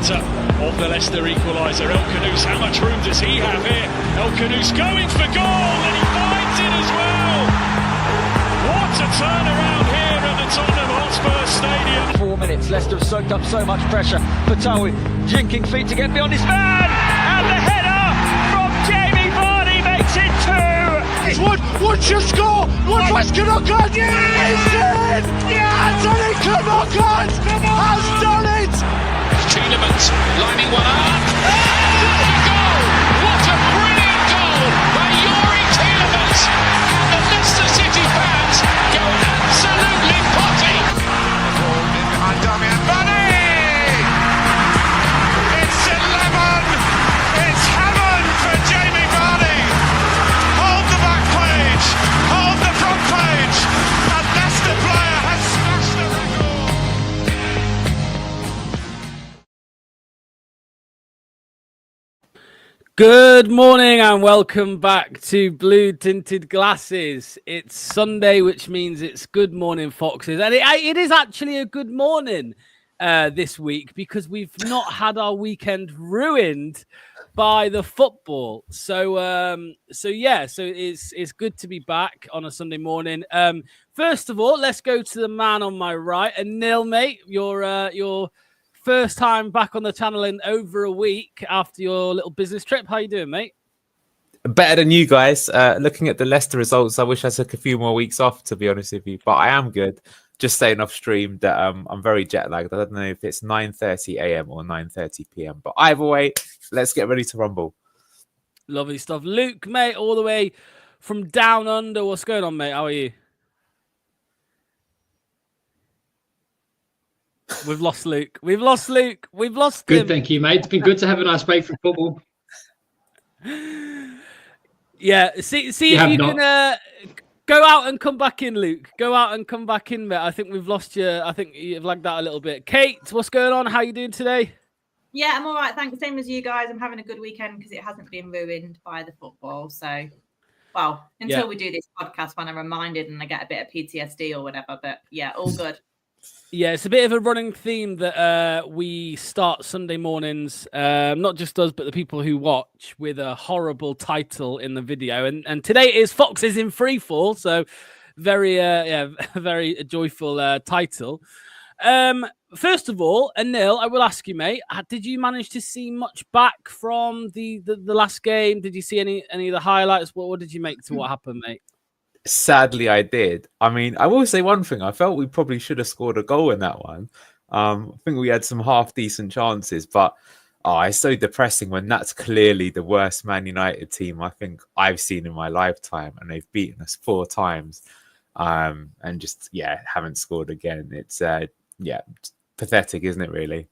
centre of the Leicester equaliser. El Khanous, how much room does he have here? El Khanous going for goal, and he finds it as well. What a turnaround here at the Tottenham Hotspur Stadium. 4 minutes, Leicester have soaked up so much pressure. Fatawi jinking feet to get beyond his man, and the header from Jamie Vardy makes it 2. Wood should score. Wood Knockout. Yes! Yes! Anthony Knockout has done it. Tielemans lining one up. What a goal! What a brilliant goal by Yuri Tielemans! And the Leicester City fans go absolutely potty. Ball in behind Damian Vardy. It's 11. It's heaven for Jamie Vardy. Hold the back page. Hold the front page. A Leicester player has smashed the record. Good morning and welcome back to Blue Tinted Glasses. It's Sunday, which means it's Good Morning Foxes. And it is actually a good morning this week because we've not had our weekend ruined by the football. So it's good to be back on a Sunday morning. First of all, let's go to the man on my right. And Neil, mate, your first time back on the channel in over a week after your little business trip. How you doing, mate? Better than you guys. Looking at the Leicester results, I wish I took a few more weeks off, to be honest with you. But I am good. Just saying off stream that I'm very jet lagged. I don't know if it's 9:30 a.m. or 9:30 p.m. But either way, let's get ready to rumble. Lovely stuff. Luke, mate, all the way from down under. What's going on, mate? How are you? We've lost Luke. We've lost Luke. We've lost him. Good, thank you, mate. It's been good to have a nice break from football. Yeah, see if you can go out and come back in, Luke. Go out and come back in, mate. I think we've lost you. I think you've lagged out a little bit. Kate, what's going on? How are you doing today? Yeah, I'm all right. Thanks. Same as you guys. I'm having a good weekend because it hasn't been ruined by the football. So, well, until we do this podcast when I'm reminded and I get a bit of PTSD or whatever. But yeah, all good. Yeah, it's a bit of a running theme that we start Sunday mornings, not just us, but the people who watch, with a horrible title in the video. And today is Foxes in Freefall, so very joyful title. First of all, Anil, I will ask you, mate, did you manage to see much back from the last game? Did you see any of the highlights? What did you make to what happened, mate? Sadly, I did. I mean, I will say one thing. I felt we probably should have scored a goal in that one. I think we had some half-decent chances, but it's so depressing when that's clearly the worst Man United team I think I've seen in my lifetime, and they've beaten us 4 times, and just, haven't scored again. It's, pathetic, isn't it, really?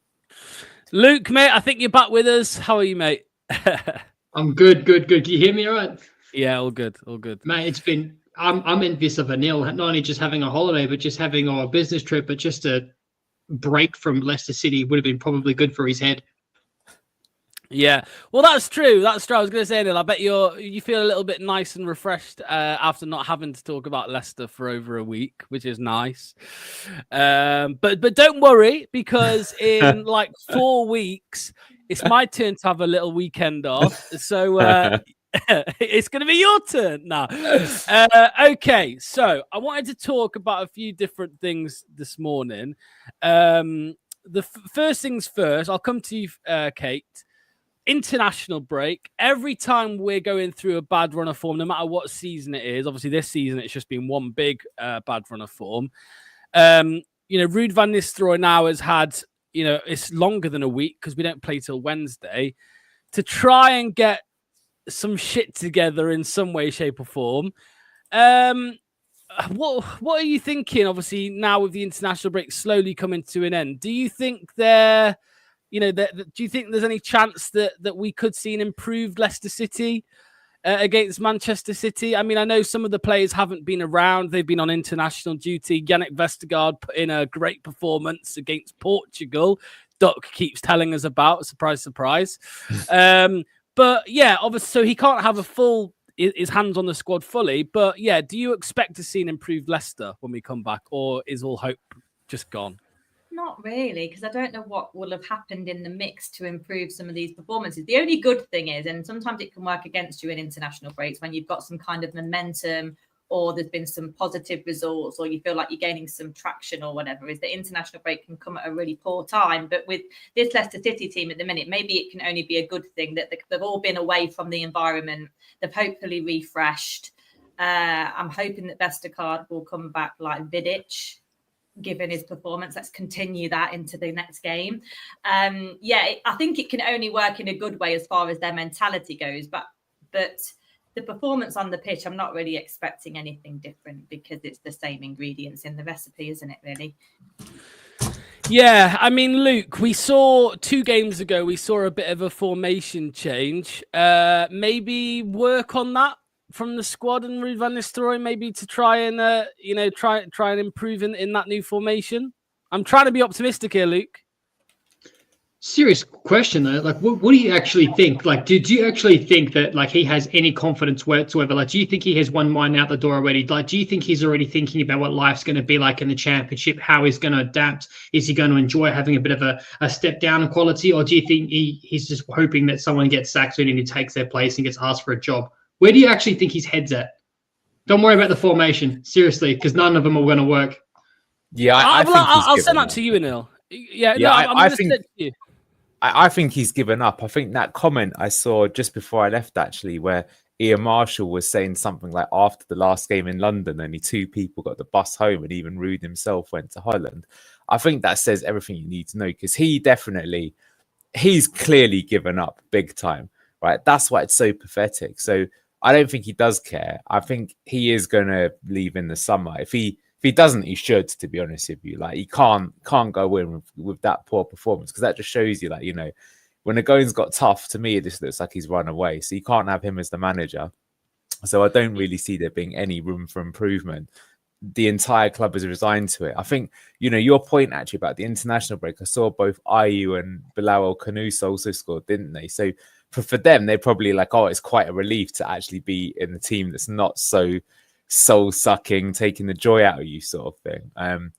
Luke, mate, I think you're back with us. How are you, mate? I'm good. Can you hear me all right? Yeah, all good. Mate, it's been... I'm envious of Anil, not only just having a holiday, but just having a business trip, but just a break from Leicester City would have been probably good for his head. Yeah, well, that's true. I was going to say, Neil, I bet you feel a little bit nice and refreshed after not having to talk about Leicester for over a week, which is nice. But don't worry, because in like 4 weeks, it's my turn to have a little weekend off. So it's going to be your turn now. Okay, so I wanted to talk about a few different things this morning. The first things first, I'll come to you, Kate. International break. Every time we're going through a bad run of form, no matter what season it is, obviously this season it's just been one big bad run of form. Ruud van Nistelrooy now has had, it's longer than a week because we don't play till Wednesday, to try and get some shit together in some way, shape, or form. What are you thinking? Obviously, now with the international break slowly coming to an end, do you think do you think there's any chance that we could see an improved Leicester City against Manchester City? I mean, I know some of the players haven't been around; they've been on international duty. Yannick Vestergaard put in a great performance against Portugal. Duck keeps telling us about. Surprise, surprise. But yeah, obviously, so he can't have his hands on the squad fully. But yeah, do you expect to see an improved Leicester when we come back, or is all hope just gone? Not really, because I don't know what will have happened in the mix to improve some of these performances. The only good thing is, and sometimes it can work against you in international breaks when you've got some kind of momentum or there's been some positive results or you feel like you're gaining some traction or whatever, is the international break can come at a really poor time. But with this Leicester City team at the minute, maybe it can only be a good thing that they've all been away from the environment. They've hopefully refreshed. I'm hoping that Vestergaard will come back like Vidic, given his performance. Let's continue that into the next game. I think it can only work in a good way as far as their mentality goes. But the performance on the pitch, I'm not really expecting anything different because it's the same ingredients in the recipe, isn't it, really? Yeah, I mean, Luke, we saw 2 games ago, we saw a bit of a formation change. Maybe work on that from the squad and Ruud van Nistelrooy, maybe to try and try and improve in that new formation. I'm trying to be optimistic here, Luke. Serious question though. Like, what do you actually think? Like, do you actually think that like he has any confidence whatsoever? Like, do you think he has one mind out the door already? Like, do you think he's already thinking about what life's going to be like in the Championship? How he's going to adapt? Is he going to enjoy having a bit of a step down in quality, or do you think he's just hoping that someone gets sacked soon and he takes their place and gets asked for a job? Where do you actually think his head's at? Don't worry about the formation, seriously, because none of them are going to work. Yeah, I'll send that to you, Anil. I think he's given up. I think that comment I saw just before I left, actually, where Ian Marshall was saying something like after the last game in London, only 2 people got the bus home and even Ruud himself went to Holland. I think that says everything you need to know, because he's clearly given up big time, right? That's why it's so pathetic. So I don't think he does care. I think he is going to leave in the summer. If he doesn't, he should, to be honest with you. Like, he can't go in with that poor performance, because that just shows you, like, you know, when the going's got tough, to me, it just looks like he's run away. So you can't have him as the manager. So I don't really see there being any room for improvement. The entire club is resigned to it. I think, you know, your point actually about the international break, I saw both Ayew and Bilal El-Khanous also scored, didn't they? So for them, they're probably like, oh, it's quite a relief to actually be in the team that's not so soul-sucking, taking the joy out of you sort of thing.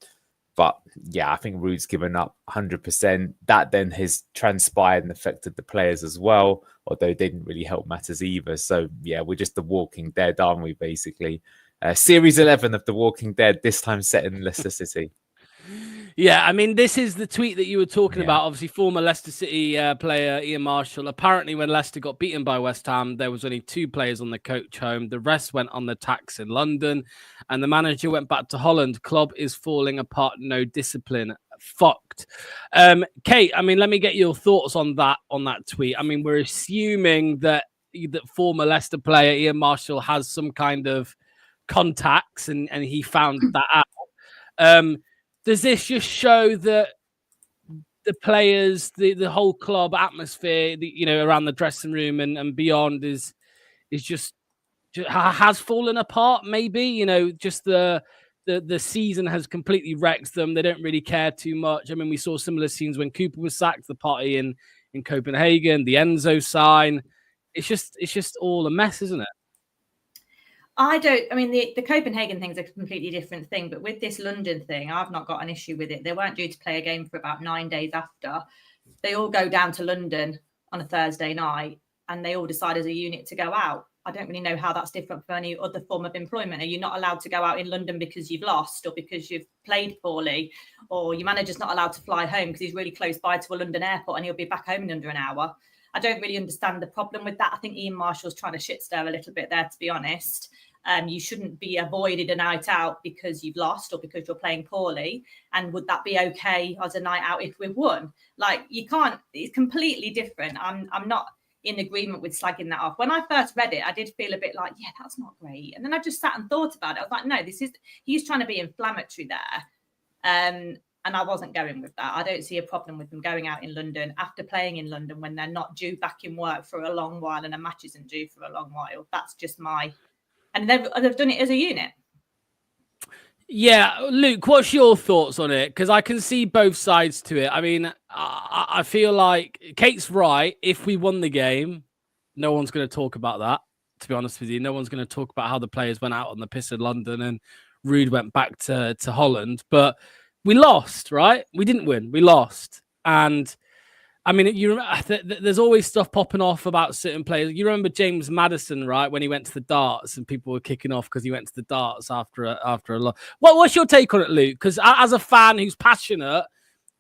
But yeah, I think Ruud's given up 100%. That then has transpired and affected the players as well, although they didn't really help matters either. So yeah, we're just the Walking Dead, aren't we, basically? Series 11 of The Walking Dead, this time set in Leicester City. Yeah, I mean, this is the tweet that you were talking about. Obviously, former Leicester City player Ian Marshall. Apparently, when Leicester got beaten by West Ham, there was only 2 players on the coach home. The rest went on the tax in London, and the manager went back to Holland. Club is falling apart. No discipline. Fucked. Kate, I mean, let me get your thoughts on that tweet. I mean, we're assuming that former Leicester player Ian Marshall has some kind of contacts, and he found that out. Does this just show that the players, the whole club atmosphere, around the dressing room and beyond is just has fallen apart? Maybe, just the season has completely wrecked them. They don't really care too much. I mean, we saw similar scenes when Cooper was sacked, the party in Copenhagen, the Enzo sign. It's just all a mess, isn't it? The Copenhagen thing's a completely different thing, but with this London thing, I've not got an issue with it. They weren't due to play a game for about 9 days after. They all go down to London on a Thursday night and they all decide as a unit to go out. I don't really know how that's different from any other form of employment. Are you not allowed to go out in London because you've lost or because you've played poorly, or your manager's not allowed to fly home because he's really close by to a London airport and he'll be back home in under an hour? I don't really understand the problem with that. I think Ian Marshall's trying to shit stir a little bit there, to be honest. You shouldn't be avoided a night out because you've lost or because you're playing poorly. And would that be okay as a night out if we've won? Like, you can't, it's completely different. I'm not in agreement with slagging that off. When I first read it, I did feel a bit like, yeah, that's not great. And then I just sat and thought about it. I was like, no, he's trying to be inflammatory there. And I wasn't going with that. I don't see a problem with them going out in London after playing in London when they're not due back in work for a long while and a match isn't due for a long while. That's just and they've done it as a unit. Yeah, Luke, what's your thoughts on it? Because I can see both sides to it. I mean, I feel like Kate's right. If we won the game, no one's going to talk about that, to be honest with you. No one's going to talk about how the players went out on the piss in London and Ruud went back to Holland. But we lost, right? We didn't win. We lost. And I mean, there's always stuff popping off about certain players. You remember James Maddison, right? When he went to the darts and people were kicking off because he went to the darts after a lot. What's your take on it, Luke? Because as a fan who's passionate,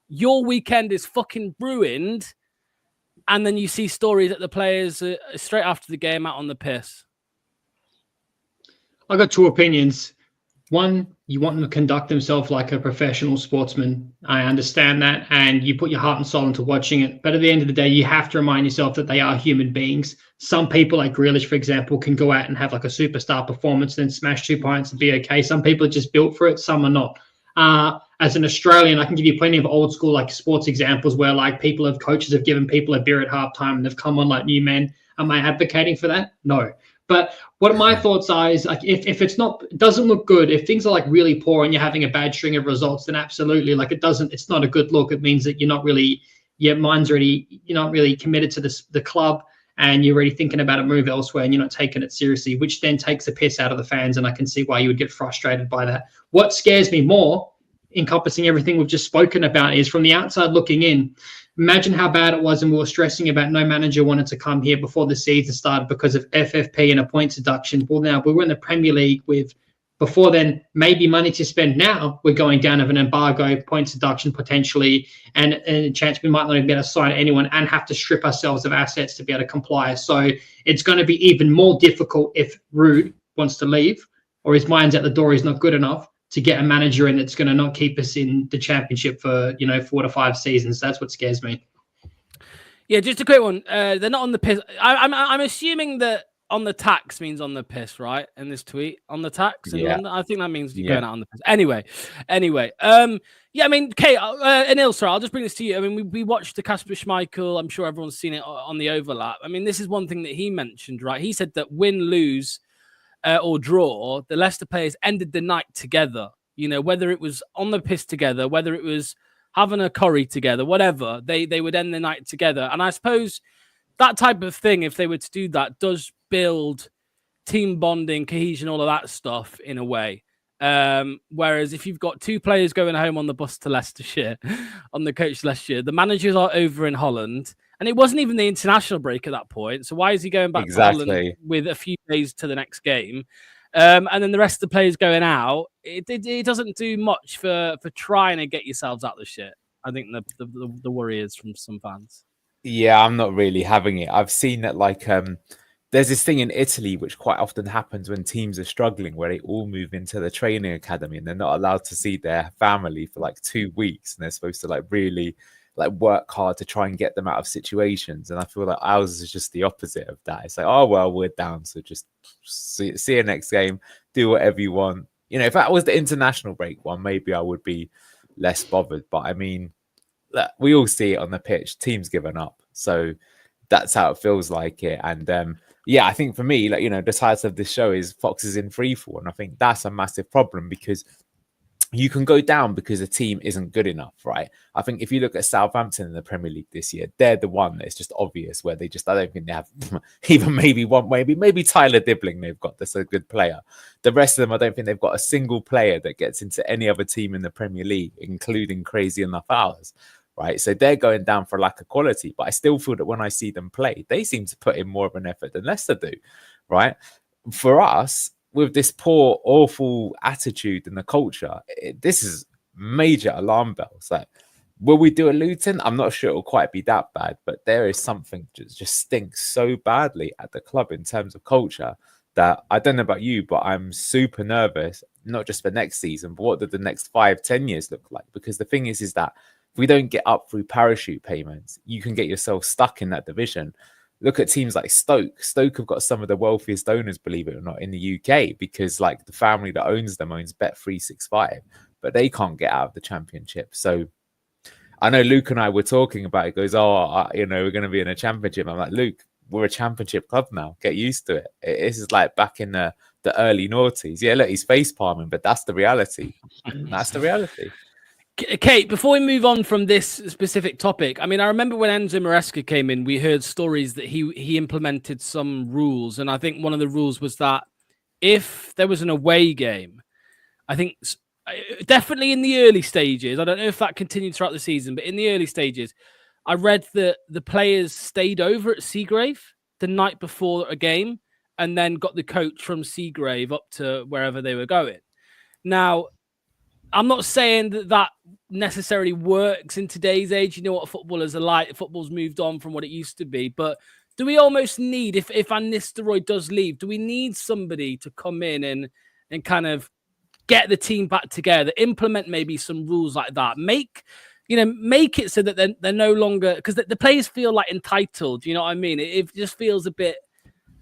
your weekend is fucking ruined. And then you see stories that the players straight after the game out on the piss. I got two opinions. One, you want them to conduct themselves like a professional sportsman. I understand that, and you put your heart and soul into watching it. But at the end of the day, you have to remind yourself that they are human beings. Some people, like Grealish, for example, can go out and have like a superstar performance, then smash 2 pints and be okay. Some people are just built for it. Some are not. As an Australian, I can give you plenty of old school like sports examples where like coaches have given people a beer at halftime and they've come on like new men. Am I advocating for that? No. But what my thoughts are is like if it's not, it doesn't look good, if things are like really poor and you're having a bad string of results, then absolutely, like it's not a good look. It means that you're not really, your mind's already, you're not really committed to the club, and you're already thinking about a move elsewhere and you're not taking it seriously, which then takes the piss out of the fans. And I can see why you would get frustrated by that. What scares me more, encompassing everything we've just spoken about, is from the outside looking in. Imagine how bad it was, and we were stressing about no manager wanted to come here before the season started because of FFP and a point deduction. Well, now we were in the Premier League with, before then, maybe money to spend. Now we're going down of an embargo, points deduction potentially, and a chance we might not even be able to sign anyone and have to strip ourselves of assets to be able to comply. So it's going to be even more difficult if Ruud wants to leave, or his mind's at the door, he's not good enough to get a manager in that's going to not keep us in the championship for 4 to 5 seasons. That's what scares me. Yeah, just a quick one. They're not on the piss. I'm assuming that on the tax means on the piss, right? In this tweet, on the tax in London. I think that means you're going out on the piss. Anyway. Yeah, I mean, Kate, Anil, sorry, I'll just bring this to you. I mean, we watched the Kasper Schmeichel. I'm sure everyone's seen it on the overlap. I mean, this is one thing that he mentioned, right? He said that win, lose, or draw, the Leicester players ended the night together. Whether it was on the piss together, whether it was having a curry together, whatever, they would end the night together. And I suppose that type of thing, if they were to do that, does build team bonding, cohesion, all of that stuff in a way. Whereas if you've got 2 players going home on the bus to Leicestershire, on the coach to Leicestershire, the managers are over in Holland. And it wasn't even the international break at that point. So why is he going back to Holland with a few days to the next game? And then the rest of the players going out. It doesn't do much for trying to get yourselves out of the shit. I think the worry is from some fans. Yeah, I'm not really having it. I've seen that there's this thing in Italy which quite often happens when teams are struggling, where they all move into the training academy and they're not allowed to see their family for 2 weeks, and they're supposed to really work hard to try and get them out of situations. And I feel like ours is just the opposite of that. It's like, oh well, we're down, so just see you next game, do whatever you want. If that was the international break one, maybe I would be less bothered. But I mean, we all see it on the pitch, teams giving up, so that's how it feels like it. And yeah, I think for me, the title of this show is Foxes in freefall, and I think that's a massive problem, because you can go down because a team isn't good enough, right? I think if you look at Southampton in the Premier League this year, they're the one that's just obvious, where I don't think they have even maybe Tyler Dibbling they've got that's a good player. The rest of them, I don't think they've got a single player that gets into any other team in the Premier League, including crazy enough ours, right? So they're going down for lack of quality, but I still feel that when I see them play, they seem to put in more of an effort than Leicester do, right? For us, with this poor, awful attitude and the culture, this is major alarm bells. Will we do a Luton? I'm not sure it'll quite be that bad, but there is something that just stinks so badly at the club in terms of culture that I don't know about you, but I'm super nervous, not just for next season, but what do the next 5-10 years look like? Because the thing is that if we don't get up through parachute payments, you can get yourself stuck in that division. Look at teams like Stoke. Stoke have got some of the wealthiest owners, believe it or not, in the UK, because the family that owns them owns Bet365, but they can't get out of the Championship. So I know Luke and I were talking about it. Goes, we're going to be in a Championship. I'm like, Luke, we're a Championship club now. Get used to it. This is back in the early noughties. Yeah, look, he's face palming, but that's the reality. That's the reality. Kate, before we move on from this specific topic, I mean, I remember when Enzo Maresca came in, we heard stories that he implemented some rules. And I think one of the rules was that if there was an away game, I think definitely in the early stages. I don't know if that continued throughout the season, but in the early stages, I read that the players stayed over at Seagrave the night before a game and then got the coach from Seagrave up to wherever they were going. Now, I'm not saying that necessarily works in today's age. You know what footballers are like. Football's moved on from what it used to be. But do we almost need, if Van Nistelrooy does leave, do we need somebody to come in and kind of get the team back together, implement maybe some rules like that, make it so that they're no longer, because the players feel like entitled. You know what I mean? It just feels a bit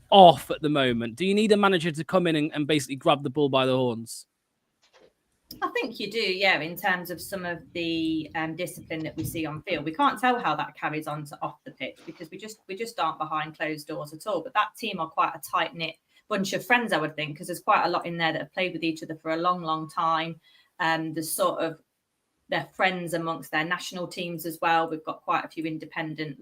off at the moment. Do you need a manager to come in and basically grab the bull by the horns? I think you do, yeah, in terms of some of the discipline that we see on field. We can't tell how that carries on to off the pitch because we just aren't behind closed doors at all. But that team are quite a tight-knit bunch of friends, I would think, because there's quite a lot in there that have played with each other for a long, long time. There's sort of their friends amongst their national teams as well. We've got quite a few independent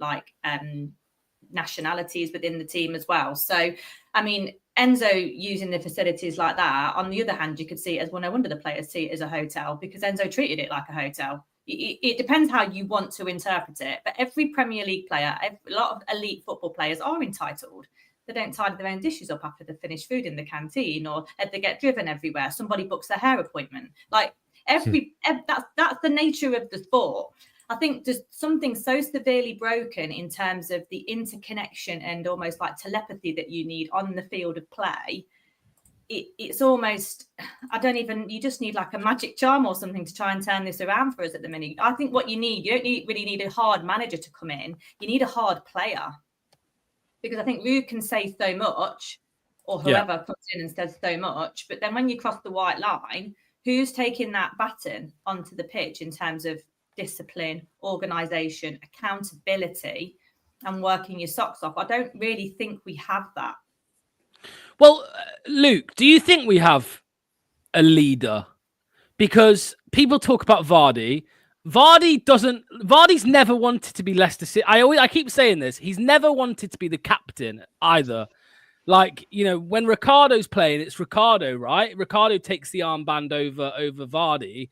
nationalities within the team as well. So, I mean, Enzo using the facilities like that, on the other hand, you could see it as, well, no wonder the players see it as a hotel because Enzo treated it like a hotel. It depends how you want to interpret it. But every Premier League player, a lot of elite football players are entitled. They don't tidy their own dishes up after they finish food in the canteen, or they get driven everywhere. Somebody books their hair appointment. Like that's the nature of the sport. I think there's something so severely broken in terms of the interconnection and almost like telepathy that you need on the field of play. It's almost, you just need like a magic charm or something to try and turn this around for us at the minute. I think what you don't really need a hard manager to come in. You need a hard player. Because I think Rue can say so much, or whoever comes in and says so much, but then when you cross the white line, who's taking that baton onto the pitch in terms of discipline, organisation, accountability, and working your socks off? I don't really think we have that. Well, Luke, do you think we have a leader? Because people talk about Vardy. Vardy's never wanted to be Leicester City. I keep saying this. He's never wanted to be the captain either. Like, when Ricardo's playing, it's Ricardo, right? Ricardo takes the armband over Vardy.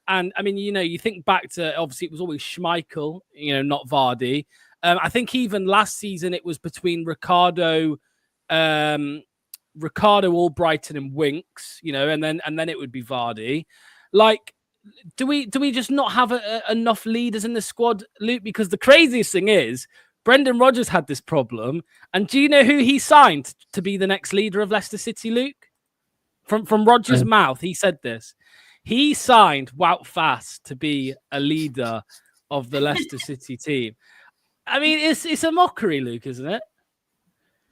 And I mean, you think back to, obviously it was always Schmeichel, not Vardy. I think even last season it was between Ricardo, Albrighton and Winks, and then it would be Vardy. Like, do we just not have enough leaders in the squad, Luke? Because the craziest thing is Brendan Rodgers had this problem, and do you know who he signed to be the next leader of Leicester City, Luke? From Rodgers' mouth, he said this. He signed Wout Faes to be a leader of the Leicester City team. I mean, it's a mockery, Luke, isn't it?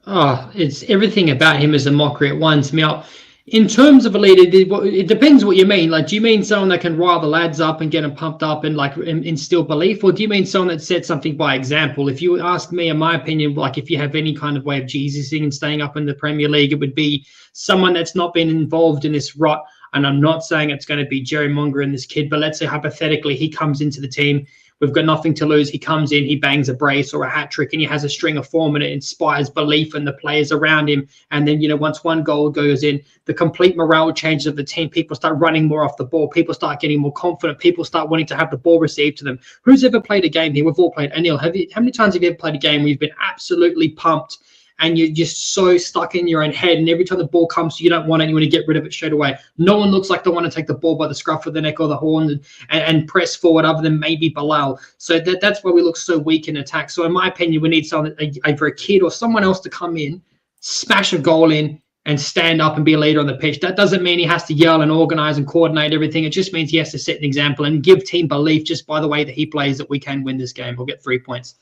Oh, it's everything about him is a mockery at once. Now, in terms of a leader, it depends what you mean. Like, do you mean someone that can rile the lads up and get them pumped up and like instill belief, or do you mean someone that sets something by example? If you ask me, in my opinion, like if you have any kind of way of Jesusing and staying up in the Premier League, it would be someone that's not been involved in this rot. And I'm not saying it's going to be Jerry Munger and this kid, but let's say hypothetically he comes into the team. We've got nothing to lose. He comes in, he bangs a brace or a hat trick, and he has a string of form, and it inspires belief in the players around him. And then, once one goal goes in, the complete morale changes of the team. People start running more off the ball. People start getting more confident. People start wanting to have the ball received to them. Who's ever played a game here? We've all played. Anil, how many times have you ever played a game where you've been absolutely pumped and you're just so stuck in your own head, and every time the ball comes, you don't want it, you want to get rid of it straight away? No one looks like they want to take the ball by the scruff of the neck or the horn and press forward, other than maybe Bilal. So that's why we look so weak in attack. So in my opinion, we need someone, either a kid or someone else, to come in, smash a goal in, and stand up and be a leader on the pitch. That doesn't mean he has to yell and organize and coordinate everything. It just means he has to set an example and give team belief just by the way that he plays, that we can win this game. We'll get 3 points.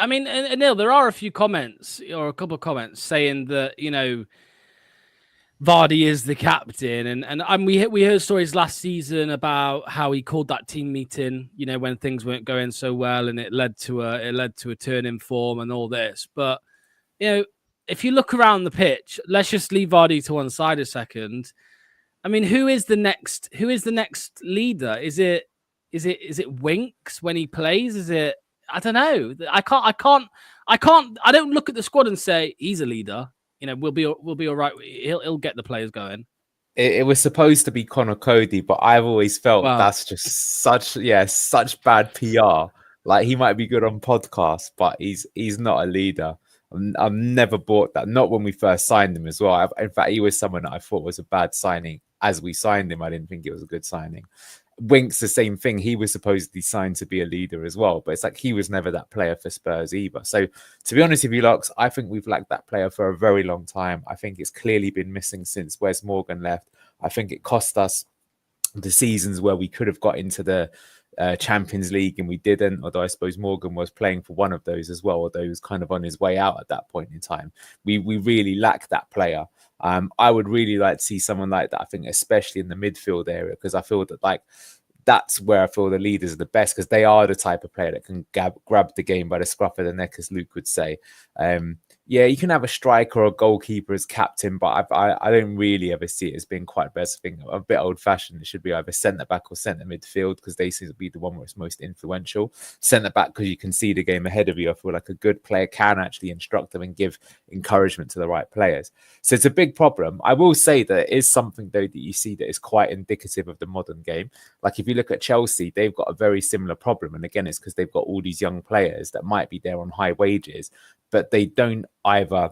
I mean, Anil, there are a few comments, or a couple of comments, saying that, Vardy is the captain, and we heard stories last season about how he called that team meeting, when things weren't going so well, and it led to a turn in form and all this. But if you look around the pitch, let's just leave Vardy to one side a second. I mean, who is the next leader? Is it Winks when he plays? Is it? I don't know. I don't look at the squad and say he's a leader. We'll be all right. He'll get the players going. it was supposed to be Connor Cody, but I've always felt Wow. that's just such bad PR. Like, he might be good on podcasts, but he's not a leader. I've never bought that. Not when we first signed him as well. In fact, he was someone that I thought was a bad signing. As we signed him, I didn't think it was a good signing. Winks, the same thing. He was supposedly signed to be a leader as well, but it's like he was never that player for Spurs either. So, to be honest with you, Lux, I think we've lacked that player for a very long time. I think it's clearly been missing since Wes Morgan left. I think it cost us the seasons where we could have got into the Champions League and we didn't, although I suppose Morgan was playing for one of those as well, although he was kind of on his way out at that point in time. We really lack that player. I would really like to see someone like that, I think, especially in the midfield area, because I feel that, like, that's where I feel the leaders are the best, because they are the type of player that can grab the game by the scruff of the neck, as Luke would say. Yeah, you can have a striker or a goalkeeper as captain, but I don't really ever see it as being quite best thing. A bit old-fashioned. It should be either centre-back or centre midfield, because they seem to be the one where it's most influential. Centre-back, because you can see the game ahead of you. I feel like a good player can actually instruct them and give encouragement to the right players. So it's a big problem. I will say that it is something, though, that you see that is quite indicative of the modern game. Like, if you look at Chelsea, they've got a very similar problem. And again, it's because they've got all these young players that might be there on high wages, but they don't either,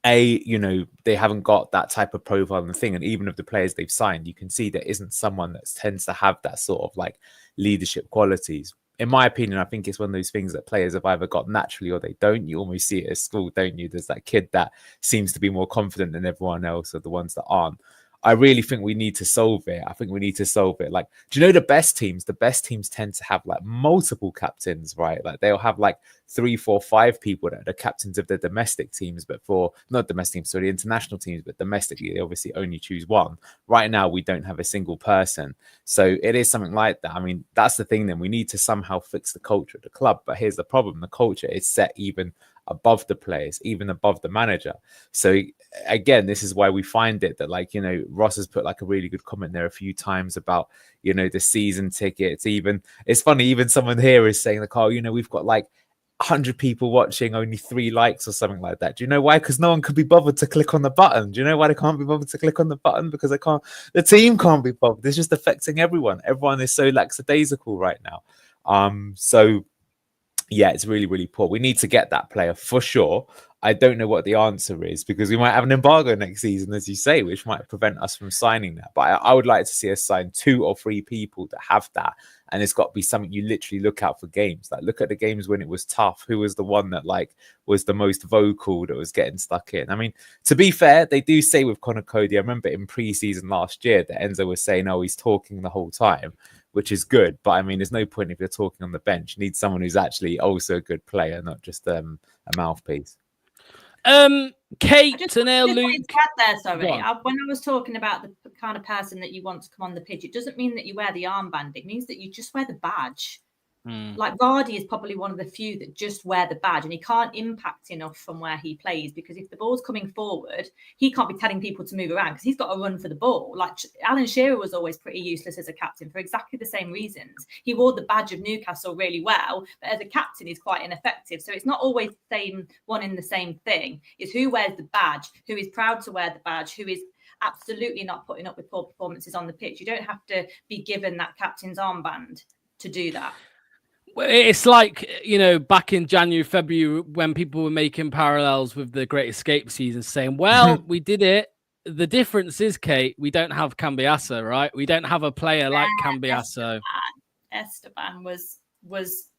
they haven't got that type of profile and thing. And even of the players they've signed, you can see there isn't someone that tends to have that sort of like leadership qualities. In my opinion, I think it's one of those things that players have either got naturally or they don't. You almost see it at school, don't you? There's that kid that seems to be more confident than everyone else, or the ones that aren't. I really think we need to solve it. I think we need to solve it. Like, do you know the best teams? The best teams tend to have like multiple captains, right? Like, they'll have like 3, 4, 5 people that are the captains of their domestic teams, but for not domestic teams, sorry, the international teams, but domestically, they obviously only choose one. Right now, we don't have a single person. So it is something like that. I mean, that's the thing then. We need to somehow fix the culture of the club. But here's the problem. The culture is set even above the players, even above the manager. So again, this is why we find it that, like, Ross has put like a really good comment there a few times about, the season tickets. Even it's funny, even someone here is saying like, oh, we've got like 100 people watching, only 3 likes or something like that. Do you know why? Because no one could be bothered to click on the button. Do you know why they can't be bothered to click on the button? Because the team can't be bothered. It's just affecting everyone. Everyone is so lackadaisical right now. So yeah, it's really, really poor. We need to get that player for sure. I don't know what the answer is, because we might have an embargo next season, as you say, which might prevent us from signing that. But I would like to see us sign 2 or 3 people that have that. And it's got to be something you literally look out for games. Like, look at the games when it was tough. Who was the one that like was the most vocal, that was getting stuck in? I mean, to be fair, they do say with Connor Cody, I remember in pre-season last year that Enzo was saying, oh, he's talking the whole time, which is good. But I mean, there's no point if you're talking on the bench. You need someone who's actually also a good player, not just a mouthpiece. Kate Just and wanted Luke. to add there, sorry. Go on. When I was talking about the kind of person that you want to come on the pitch, it doesn't mean that you wear the armband. It means that you just wear the badge. Like, Vardy is probably one of the few that just wear the badge, and he can't impact enough from where he plays, because if the ball's coming forward, he can't be telling people to move around because he's got to run for the ball. Like, Alan Shearer was always pretty useless as a captain for exactly the same reasons. He wore the badge of Newcastle really well, but as a captain, he's quite ineffective. So it's not always the same one in the same thing. It's who wears the badge, who is proud to wear the badge, who is absolutely not putting up with poor performances on the pitch. You don't have to be given that captain's armband to do that. It's like, back in January, February, when people were making parallels with the Great Escape season, saying, well, we did it. The difference is, Kate, we don't have Cambiasso, right? We don't have a player like Cambiasso. Esteban was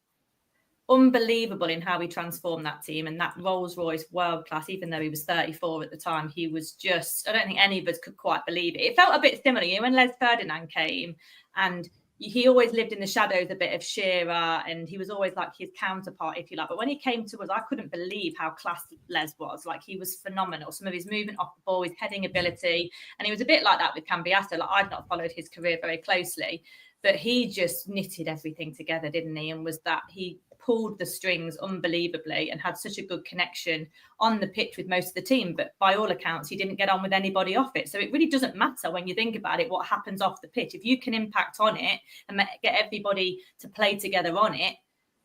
unbelievable in how he transformed that team, and that Rolls Royce world class, even though he was 34 at the time. He was just, I don't think any of us could quite believe it. It felt a bit similar, when Les Ferdinand came, and he always lived in the shadows a bit of Shearer, and he was always like his counterpart, if you like. But when he came to us, I couldn't believe how classed Les was. Like, he was phenomenal. Some of his movement off the ball, his heading ability. And he was a bit like that with Cambiasso. Like, I'd not followed his career very closely, but he just knitted everything together, didn't he? And he pulled the strings unbelievably and had such a good connection on the pitch with most of the team. But by all accounts, he didn't get on with anybody off it. So it really doesn't matter when you think about it, what happens off the pitch. If you can impact on it and get everybody to play together on it,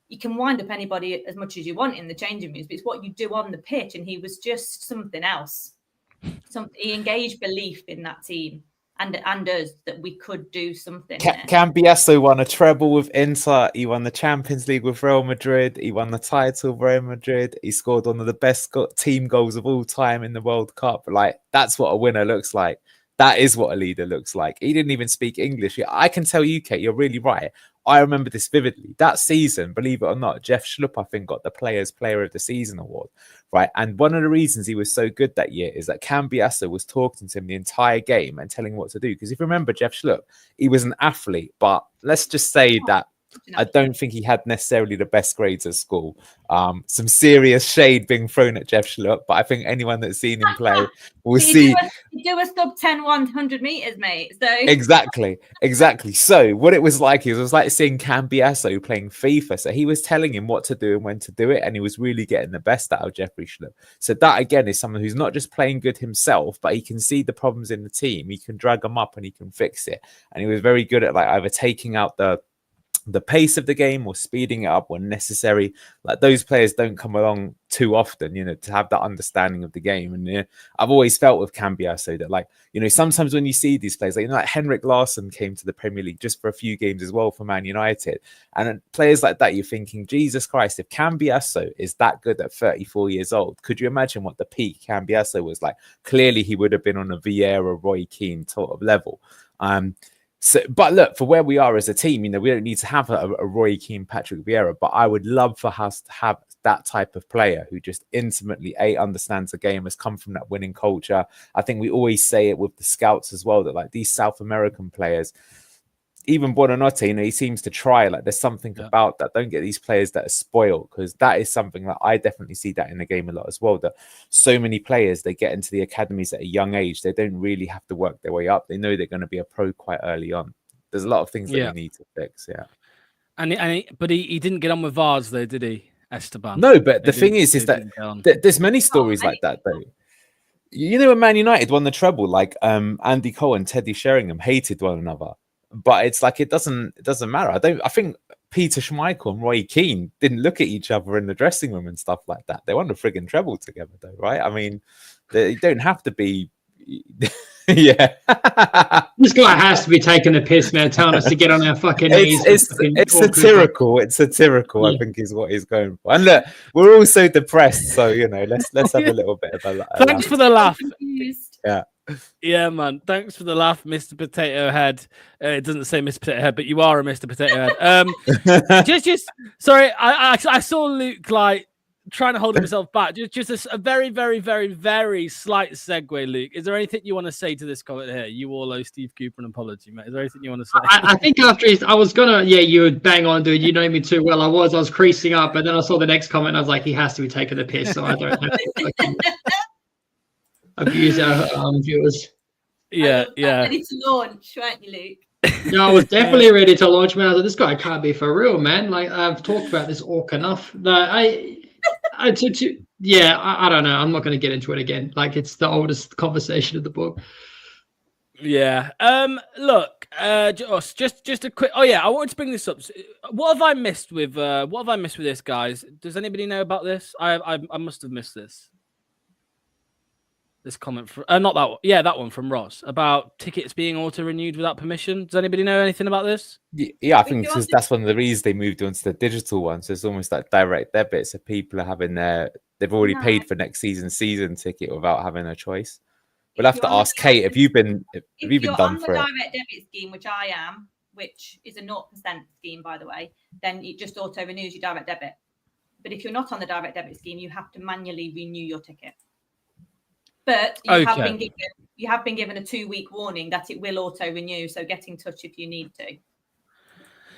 you can wind up anybody as much as you want in the changing rooms. But it's what you do on the pitch. And he was just something else. he engaged belief in that team and us that we could do something. Cambiasso won a treble with Inter. He won the Champions League with Real Madrid. He won the title with Real Madrid. He scored one of the best team goals of all time in the World Cup. Like, that's what a winner looks like. That is what a leader looks like. He didn't even speak English. I can tell you, Kate, you're really right. I remember this vividly. That season, believe it or not, Jeff Schlupp, I think, got the Players Player of the Season award, right? And one of the reasons he was so good that year is that Cambiasso was talking to him the entire game and telling him what to do. Because if you remember Jeff Schlupp, he was an athlete, but let's just say that I don't think he had necessarily the best grades at school. Some serious shade being thrown at Jeff Schlupp, but I think anyone that's seen him play will see. You do a sub 10 100 meters, mate. So Exactly. So what it was like is it was like seeing Cambiasso playing FIFA. So he was telling him what to do and when to do it, and he was really getting the best out of Jeffrey Schlupp. So that again is someone who's not just playing good himself, but he can see the problems in the team. He can drag them up and he can fix it. And he was very good at like either taking out the pace of the game or speeding it up when necessary. Like, those players don't come along too often, to have that understanding of the game. And I've always felt with Cambiasso that, like, sometimes when you see these players, like Henrik Larsson came to the Premier League just for a few games as well for Man United. And players like that, you're thinking, Jesus Christ, if Cambiasso is that good at 34 years old, could you imagine what the peak Cambiasso was like? Clearly, he would have been on a Vieira, Roy Keane sort of level. So, but look, for where we are as a team, we don't need to have a Roy Keane, Patrick Vieira, but I would love for us to have that type of player who just intimately understands the game, has come from that winning culture. I think we always say it with the scouts as well, that like these South American players, even Buonanotte, he seems to try. Like, there's something about that. Don't get these players that are spoiled, because that is something that I definitely see that in the game a lot as well. That so many players, they get into the academies at a young age. They don't really have to work their way up. They know they're going to be a pro quite early on. There's a lot of things that we need to fix. Yeah. But he didn't get on with Vars though, did he, Esteban? No, but the thing is that there's many stories like that though. When Man United won the treble, like Andy Cole and Teddy Sheringham hated one another. But it's like it doesn't matter. I think Peter Schmeichel and Roy Keane didn't look at each other in the dressing room and stuff like that. They won the friggin' treble together, though, right? I mean, they don't have to be. Yeah, this guy has to be taking the piss, man. Telling us to get on our fucking knees. It's satirical. It's satirical. Yeah. I think is what he's going for. And look, we're all so depressed, so let's have a little bit of a Thanks for the laugh. Yeah. Yeah, man. Thanks for the laugh, Mr. Potato Head. It doesn't say Mr. Potato Head, but you are a Mr. Potato Head. Just sorry. I saw Luke like trying to hold himself back. Just a very, very, very, very slight segue, Luke. Is there anything you want to say to this comment here? You all owe Steve Cooper an apology, mate. Is there anything you want to say? I think after I was gonna, you would bang on, dude. You know me too well. I was creasing up, but then I saw the next comment. And I was like, he has to be taking the piss, so I don't have to abuse our viewers. Yeah. Ready to launch, weren't you, Luke? No, I was definitely ready to launch, man. I was like, this guy can't be for real, man. Like, I've talked about this orc enough. I don't know. I'm not going to get into it again. Like, it's the oldest conversation of the book. Yeah. Look, just a quick. Oh yeah, I wanted to bring this up. What have I missed with this, guys? Does anybody know about this? I must have missed this. This comment from not that one. Yeah, that one from Ross about tickets being auto-renewed without permission. Does anybody know anything about this? Yeah, I think that's one of the reasons they moved on to the digital ones. So it's almost like direct debit. So people are having they've already paid for next season ticket without having a choice. We'll have to ask Kate, have you been done for it? If you're on the direct debit scheme, which I am, which is a 0% scheme, by the way, then it just auto-renews your direct debit. But if you're not on the direct debit scheme, you have to manually renew your ticket. But you have been given a 2-week warning that it will auto-renew, so get in touch if you need to.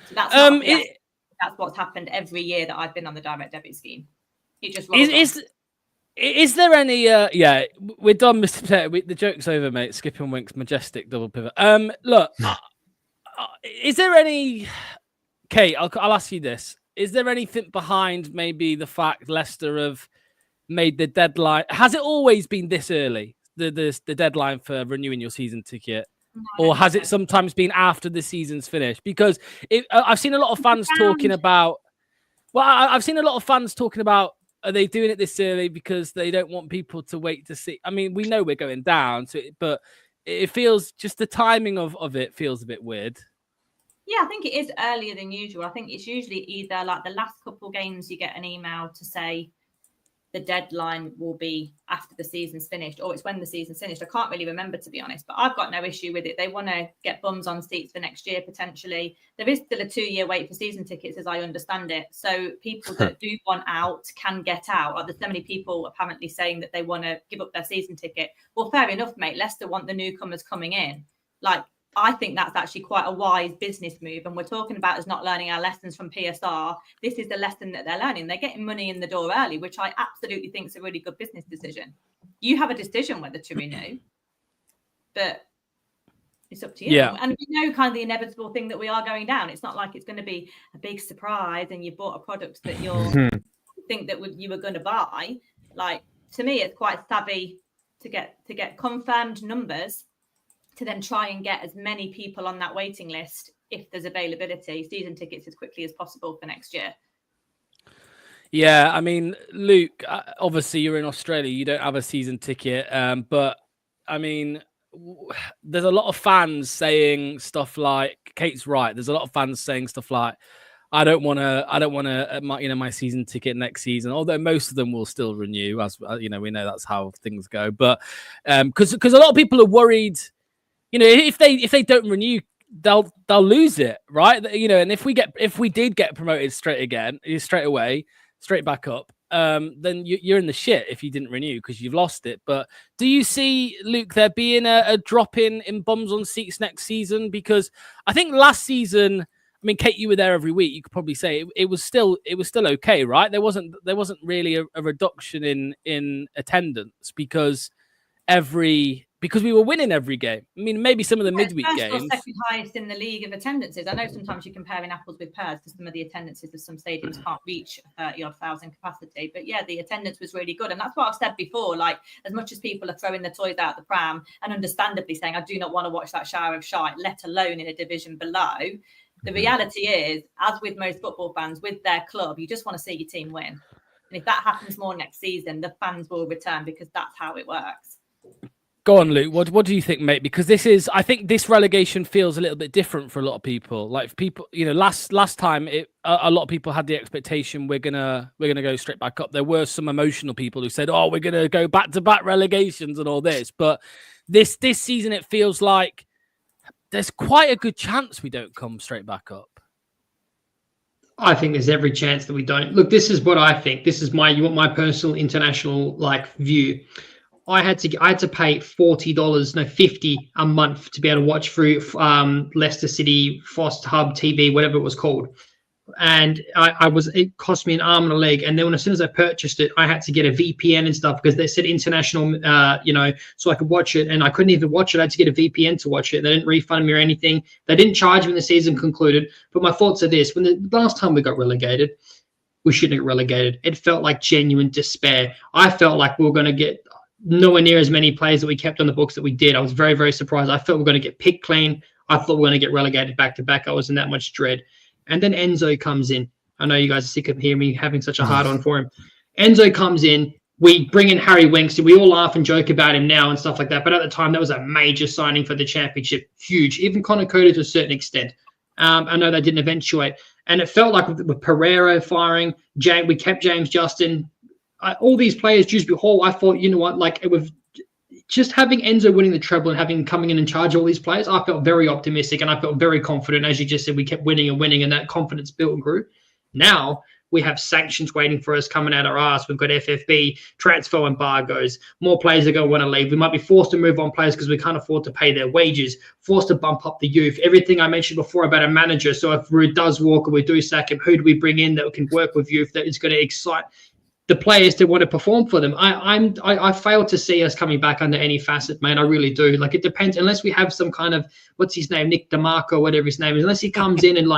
So that's what's happened every year that I've been on the direct debit scheme. It just rolls on. Is there any? Yeah, we're done, Mr. Potato. The joke's over, mate. Skip and Wink's majestic double pivot. Look, is there any? Kate, I'll ask you this: is there anything behind maybe the fact Leicester have made the deadline? Has it always been this early? The deadline for renewing your season ticket, or has it sometimes been after the season's finished? Because I've seen a lot of fans talking about. Well, I've seen a lot of fans talking about are they doing it this early because they don't want people to wait to see? I mean, we know we're going down, but it feels just the timing of it feels a bit weird. Yeah, I think it is earlier than usual. I think it's usually either like the last couple games you get an email to say the deadline will be after the season's finished, or it's when the season's finished. I can't really remember, to be honest, but I've got no issue with it. They want to get bums on seats for next year, potentially. There is still a 2-year wait for season tickets, as I understand it. So people that do want out can get out. Like, there's so many people apparently saying that they want to give up their season ticket. Well, fair enough, mate. Leicester want the newcomers coming in. Like, I think that's actually quite a wise business move. And we're talking about us not learning our lessons from PSR. This is the lesson that they're learning. They're getting money in the door early, which I absolutely think is a really good business decision. You have a decision whether to renew, but it's up to you. Yeah. And we know kind of the inevitable thing that we are going down. It's not like it's going to be a big surprise and you bought a product that you think that you were going to buy. Like, to me, it's quite savvy to get confirmed numbers, to then try and get as many people on that waiting list, if there's availability, season tickets as quickly as possible for next year. Yeah, I mean, Luke, obviously you're in Australia, you don't have a season ticket, but I mean, there's a lot of fans saying stuff like, Kate's right, there's a lot of fans saying stuff like, I don't want to, my season ticket next season. Although most of them will still renew, as we know that's how things go. But because a lot of people are worried. If they don't renew, they'll lose it, right? And if we did get promoted straight away, straight back up, then you're in the shit if you didn't renew because you've lost it. But do you see, Luke, there being a drop in bums on seats next season? Because I think last season, I mean, Kate, you were there every week. You could probably say it was still okay, right? There wasn't really a reduction in attendance because we were winning every game. I mean, maybe some of the midweek games. Or second highest in the league of attendances. I know sometimes you're comparing apples with pears because some of the attendances of some stadiums can't reach 30-odd thousand capacity. But yeah, the attendance was really good. And that's what I've said before. Like, as much as people are throwing the toys out the pram and understandably saying, I do not want to watch that shower of shite, let alone in a division below. The reality is, as with most football fans, with their club, you just want to see your team win. And if that happens more next season, the fans will return because that's how it works. Go on, Luke. What do you think, mate? Because I think this relegation feels a little bit different for a lot of people. Like, people, last time a lot of people had the expectation we're gonna go straight back up. There were some emotional people who said, "Oh, we're gonna go back to back relegations and all this." But this season, it feels like there's quite a good chance we don't come straight back up. I think there's every chance that we don't. Look, this is what I think. This is my personal international view. I had to pay $50 a month to be able to watch through Leicester City, Foster Hub TV, whatever it was called. And it cost me an arm and a leg. And then as soon as I purchased it, I had to get a VPN and stuff because they said international, so I could watch it. And I couldn't even watch it. I had to get a VPN to watch it. They didn't refund me or anything. They didn't charge me when the season concluded. But my thoughts are this: when the last time we got relegated, we shouldn't get relegated. It felt like genuine despair. I felt like we were going to get nowhere near as many players that we kept on the books that we did. I was very, very surprised. I felt we were going to get picked clean. I thought we were going to get relegated back to back. I was in that much dread. And then Enzo comes in. I know you guys are sick of hearing me having such a hard on for him. Enzo comes in. We bring in Harry Winks. We all laugh and joke about him now and stuff like that. But at the time, that was a major signing for the championship. Huge. Even Connor Cody to a certain extent. I know they didn't eventuate. And it felt like with Pereira firing, we kept James Justin. All these players, Dewsbury Hall, I thought, it was just having Enzo winning the treble and having coming in charge of all these players, I felt very optimistic and I felt very confident. As you just said, we kept winning and winning, and that confidence built and grew. Now we have sanctions waiting for us coming out our ass. We've got FFB, transfer embargoes, more players are going to want to leave. We might be forced to move on players because we can't afford to pay their wages, forced to bump up the youth. Everything I mentioned before about a manager. So if Ruud does walk or we do sack him, who do we bring in that can work with youth that is going to excite the players to want to perform for them? I fail to see us coming back under any facet, mate. I really do. Like, it depends, unless we have some kind of, what's his name, Nick DeMarco, whatever his name is, unless he comes in and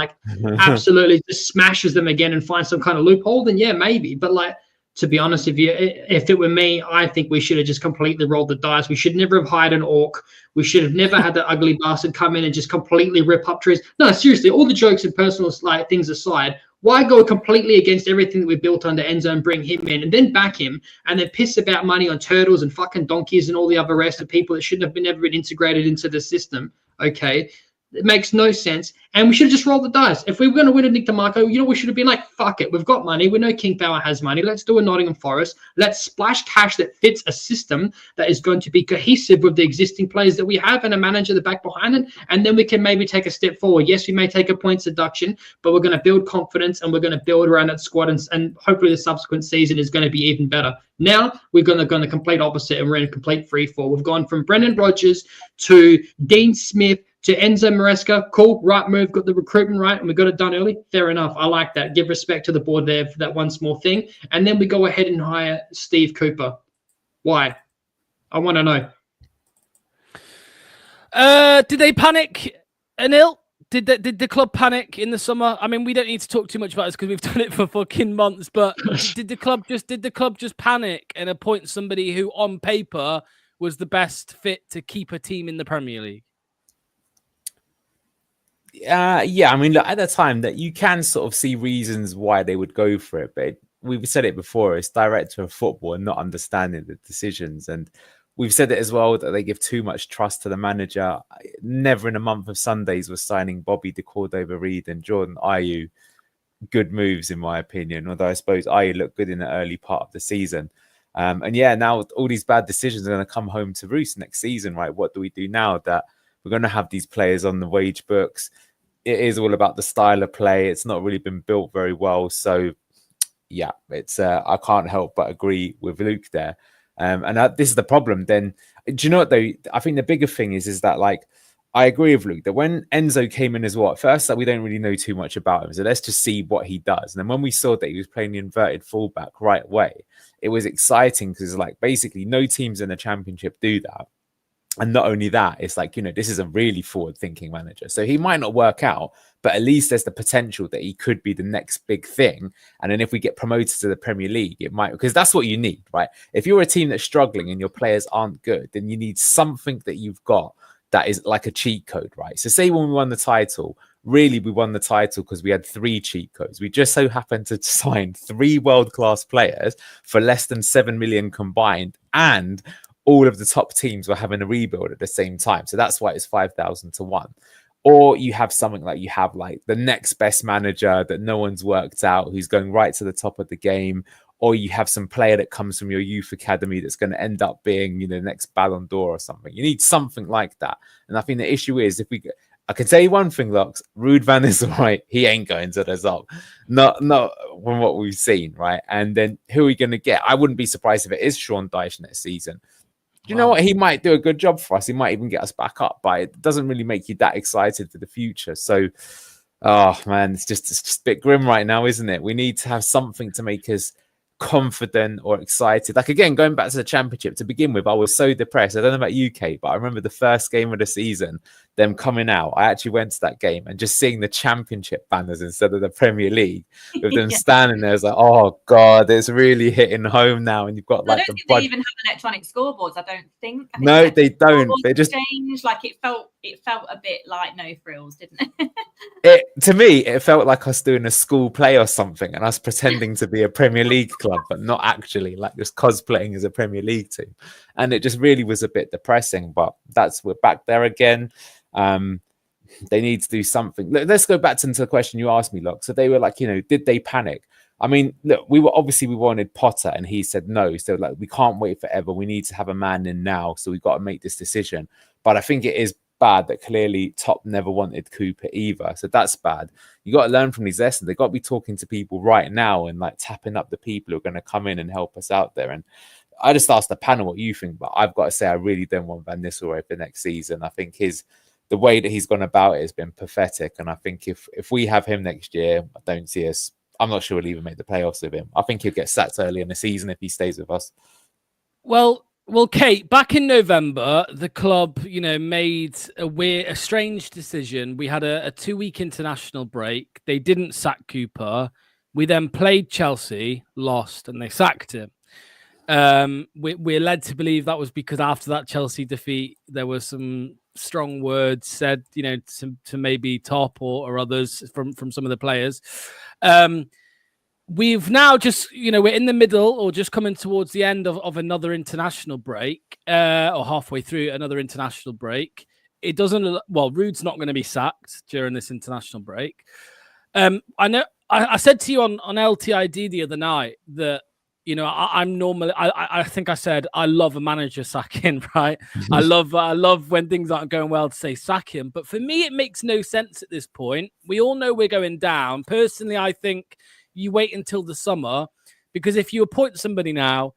absolutely just smashes them again and finds some kind of loophole, then yeah, maybe. But to be honest with you, if it were me, I think we should have just completely rolled the dice. We should never have hired an orc. We should have never had that ugly bastard come in and just completely rip up trees. No, seriously, all the jokes and personal things aside, Why go completely against everything that we built under Enzo and bring him in and then back him and then piss about money on turtles and fucking donkeys and all the other rest of people that shouldn't have been ever been integrated into the system? Okay. It makes no sense. And we should have just rolled the dice. If we were going to win a Nick DeMarco, you know, we should have been like, fuck it. We've got money. We know King Power has money. Let's do a Nottingham Forest. Let's splash cash that fits a system that is going to be cohesive with the existing players that we have and a manager at the back behind it. And then we can maybe take a step forward. Yes, we may take a points deduction, but we're going to build confidence and we're going to build around that squad. And hopefully the subsequent season is going to be even better. Now we're going to go in the complete opposite and we're in a complete free fall. We've gone from Brendan Rodgers to Dean Smith to Enzo Maresca. Cool, right move, got the recruitment right, and we got it done early. Fair enough. I like that. Give respect to the board there for that one small thing. And then we go ahead and hire Steve Cooper. Why? I want to know. Did they panic, Anil? Did the club panic in the summer? I mean, we don't need to talk too much about this because we've done it for fucking months. But did the club just panic and appoint somebody who, on paper, was the best fit to keep a team in the Premier League? Yeah, I mean, look, at the time that you can sort of see reasons why they would go for it, but we've said it before, it's director of football and not understanding the decisions. And we've said it as well that they give too much trust to the manager. Never in a month of Sundays was signing Bobby de Cordova-Reid and Jordan Ayew good moves, in my opinion, although I suppose Ayew looked good in the early part of the season. And yeah, now all these bad decisions are going to come home to roost next season, right? What do we do now that we're going to have these players on the wage books? It is all about the style of play. It's not really been built very well. So, yeah, it's I can't help but agree with Luke there. And this is the problem. Then, do you know what, though? I think the bigger thing is that, like, I agree with Luke that when Enzo came in as well, at first, like, we don't really know too much about him. So let's just see what he does. And then when we saw that he was playing the inverted fullback right away, it was exciting because, like, basically no teams in the Championship do that. And not only that, it's like, you know, this is a really forward-thinking manager. So he might not work out, but at least there's the potential that he could be the next big thing. And then if we get promoted to the Premier League, it might, because that's what you need, right? If you're a team that's struggling and your players aren't good, then you need something that you've got that is like a cheat code, right? So say when we won the title, really we won the title because we had 3 cheat codes. We just so happened to sign 3 world-class players for less than 7 million combined, and all of the top teams were having a rebuild at the same time. So that's why it's 5,000 to 1. Or you have something like you have like the next best manager that no one's worked out, who's going right to the top of the game. Or you have some player that comes from your youth academy that's going to end up being, you know, the next Ballon d'Or or something. You need something like that. And I think the issue is I can tell you one thing, Locks, Ruud van Nistelrooy, he ain't going to the top. Not from what we've seen, right? And then who are we going to get? I wouldn't be surprised if it is Sean Dyche next season. Do you know what? He might do a good job for us. He might even get us back up, but it doesn't really make you that excited for the future. So, oh man, it's just a bit grim right now, isn't it? We need to have something to make us confident or excited. Like, again, going back to the Championship to begin with, I was so depressed. I don't know about UK, but I remember the first game of the season, them coming out. I actually went to that game and just seeing the Championship banners instead of the Premier League with them standing there. It's like, oh god, it's really hitting home now. And you've got like I don't think they even have electronic scoreboards. I don't think. No, they don't. They just changed. Like it felt a bit like no frills, didn't it? To me, it felt like us doing a school play or something, and us pretending to be a Premier League club, but not actually, like just cosplaying as a Premier League team. And it just really was a bit depressing. But we're back there again. They need to do something. Let's go back to the question you asked me, Locke. So they were like, you know, did they panic? I mean, look, we wanted Potter, and he said no. So like, we can't wait forever. We need to have a man in now. So we've got to make this decision. But I think it is bad that clearly Top never wanted Cooper either. So that's bad. You got to learn from these lessons. They got to be talking to people right now and like tapping up the people who are going to come in and help us out there. And I just asked the panel what you think, but I've got to say I really don't want Van Nistelrooy for next season. I think the way that he's gone about it has been pathetic. And I think if we have him next year, I don't see us. I'm not sure we'll even make the playoffs with him. I think he'll get sacked early in the season if he stays with us. Well, Kate, back in November, the club, you know, made a strange decision. We had a 2-week international break. They didn't sack Cooper. We then played Chelsea, lost, and they sacked him. We're led to believe that was because after that Chelsea defeat, there were some strong words said, you know, to maybe Top or others from some of the players. We've now just, we're in the middle or just coming towards the end of another international break, or halfway through another international break. It doesn't, Rude's not going to be sacked during this international break. I know I said to you on LTID the other night that, I'm normally, I think I said, I love a manager sacking, right? I love when things aren't going well to say sack him. But for me, it makes no sense at this point. We all know we're going down. Personally, I think you wait until the summer, because if you appoint somebody now,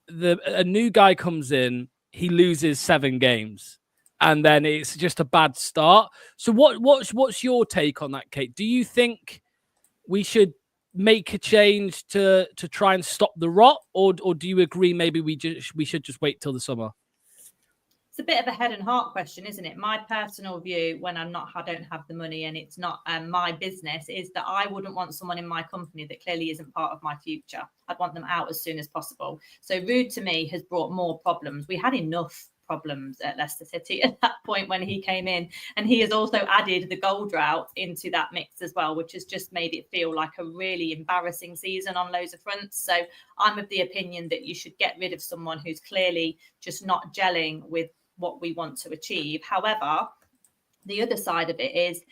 a new guy comes in, he loses 7 games, and then it's just a bad start. So what's your take on that, Kate? Do you think we should make a change to try and stop the rot, or do you agree maybe we should just wait till the summer? It's a bit of a head and heart question, isn't it? My personal view, when I don't have the money and it's not my business, is that I wouldn't want someone in my company that clearly isn't part of my future. I'd want them out as soon as possible. So Rude to me has brought more problems. We had enough problems at Leicester City at that point when he came in, and he has also added the goal drought into that mix as well, which has just made it feel like a really embarrassing season on loads of fronts. So I'm of the opinion that you should get rid of someone who's clearly just not gelling with what we want to achieve. However, the other side of it is,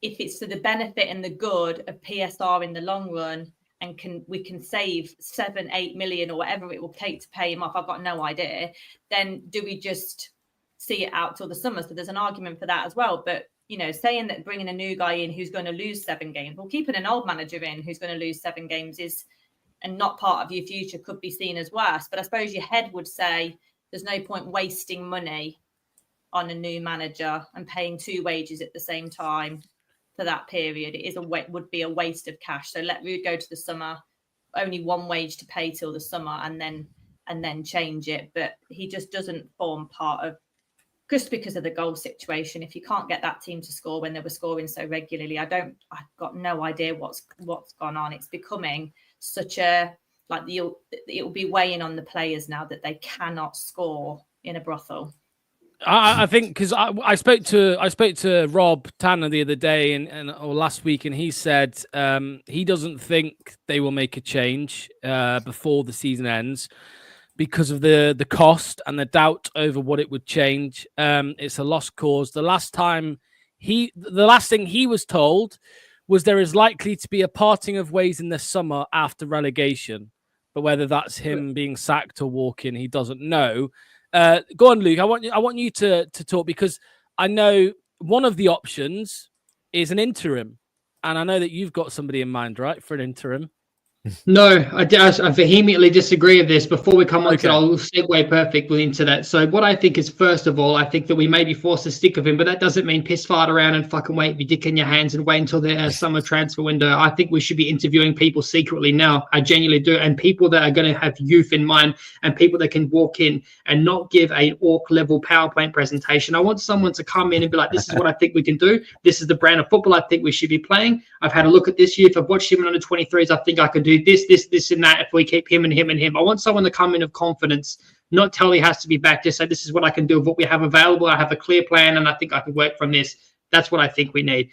if it's to the benefit and the good of PSR in the long run, and we can save 7-8 million or whatever it will take to pay him off, I've got no idea, then do we just see it out till the summer? So there's an argument for that as well. But saying that bringing a new guy in who's going to lose 7 games, well, keeping an old manager in who's going to lose 7 games and not part of your future could be seen as worse. But I suppose your head would say there's no point wasting money on a new manager and paying 2 wages at the same time for that period. Would be a waste of cash. So let Rude go to the summer, only 1 wage to pay till the summer, and then change it. But he just doesn't form part of, just because of the goal situation. If you can't get that team to score when they were scoring so regularly, I've got no idea what's gone on. It's becoming such a, it will be weighing on the players now that they cannot score in a brothel. I think because I spoke to Rob Tanner the other day or last week, and he said he doesn't think they will make a change before the season ends because of the cost and the doubt over what it would change. It's a lost cause. The last thing he was told was there is likely to be a parting of ways in the summer after relegation, but whether that's him being sacked or walking, he doesn't know. Go on, Luke. I want you to talk, because I know one of the options is an interim, and I know that you've got somebody in mind, right, for an interim. No, I vehemently disagree with this. Before we come on to it, I'll segue perfectly into that. So what I think is, first of all, I think that we may be forced to stick with him, but that doesn't mean piss fart around and fucking wait, be dick in your hands and wait until the summer transfer window. I think we should be interviewing people secretly now. I genuinely do. And people that are going to have youth in mind, and people that can walk in and not give an orc level PowerPoint presentation. I want someone to come in and be like, this is what I think we can do. This is the brand of football I think we should be playing. I've had a look at this year. If I've watched him in under 23s, I think I could do this and that if we keep him and him and him. I want someone to come in of confidence, not tell he has to be back, just say this is what I can do with what we have available. I have a clear plan and I think I can work from this. That's what I think we need.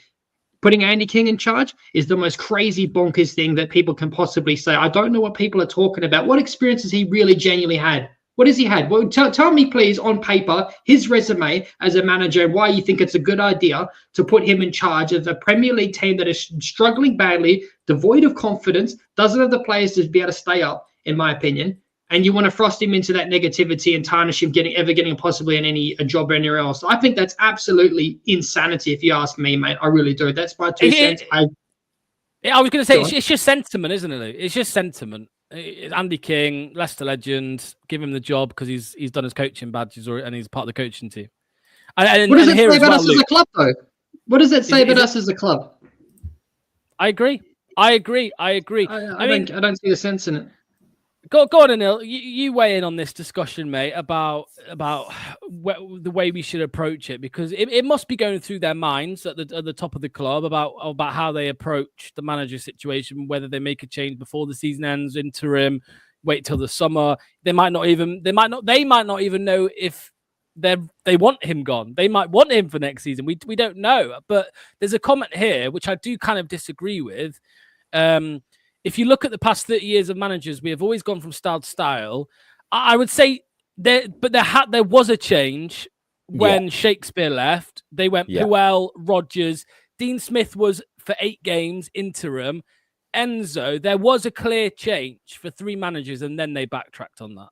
Putting Andy King in charge is the most crazy bonkers thing that people can possibly say. I don't know what people are talking about. What experience has he really genuinely had? What has he had? Well, tell me, please, on paper, his resume as a manager, and why you think it's a good idea to put him in charge of a Premier League team that is struggling badly, devoid of confidence, doesn't have the players to be able to stay up, in my opinion, and you want to thrust him into that negativity and tarnish him getting possibly in a job anywhere else. I think that's absolutely insanity, if you ask me, mate. I really do. That's my 2 cents. I was going to say, it's just sentiment, isn't it? It's just sentiment. Andy King, Leicester legend, give him the job because he's done his coaching badges and he's part of the coaching team. And what does it say about us as a club, though? What does it say about us as a club? I agree. I don't see the sense in it. Go on, Anil. You weigh in on this discussion, mate, about the way we should approach it, because it must be going through their minds at the top of the club about how they approach the manager situation, whether they make a change before the season ends, interim, wait till the summer. They might not even know if they want him gone. They might want him for next season. We don't know. But there's a comment here which I do kind of disagree with. if you look at the past 30 years of managers, we have always gone from style to style. I would say there was a change when Shakespeare left. They went Puel, Rodgers, Dean Smith was for 8 games, interim. Enzo, there was a clear change for 3 managers, and then they backtracked on that.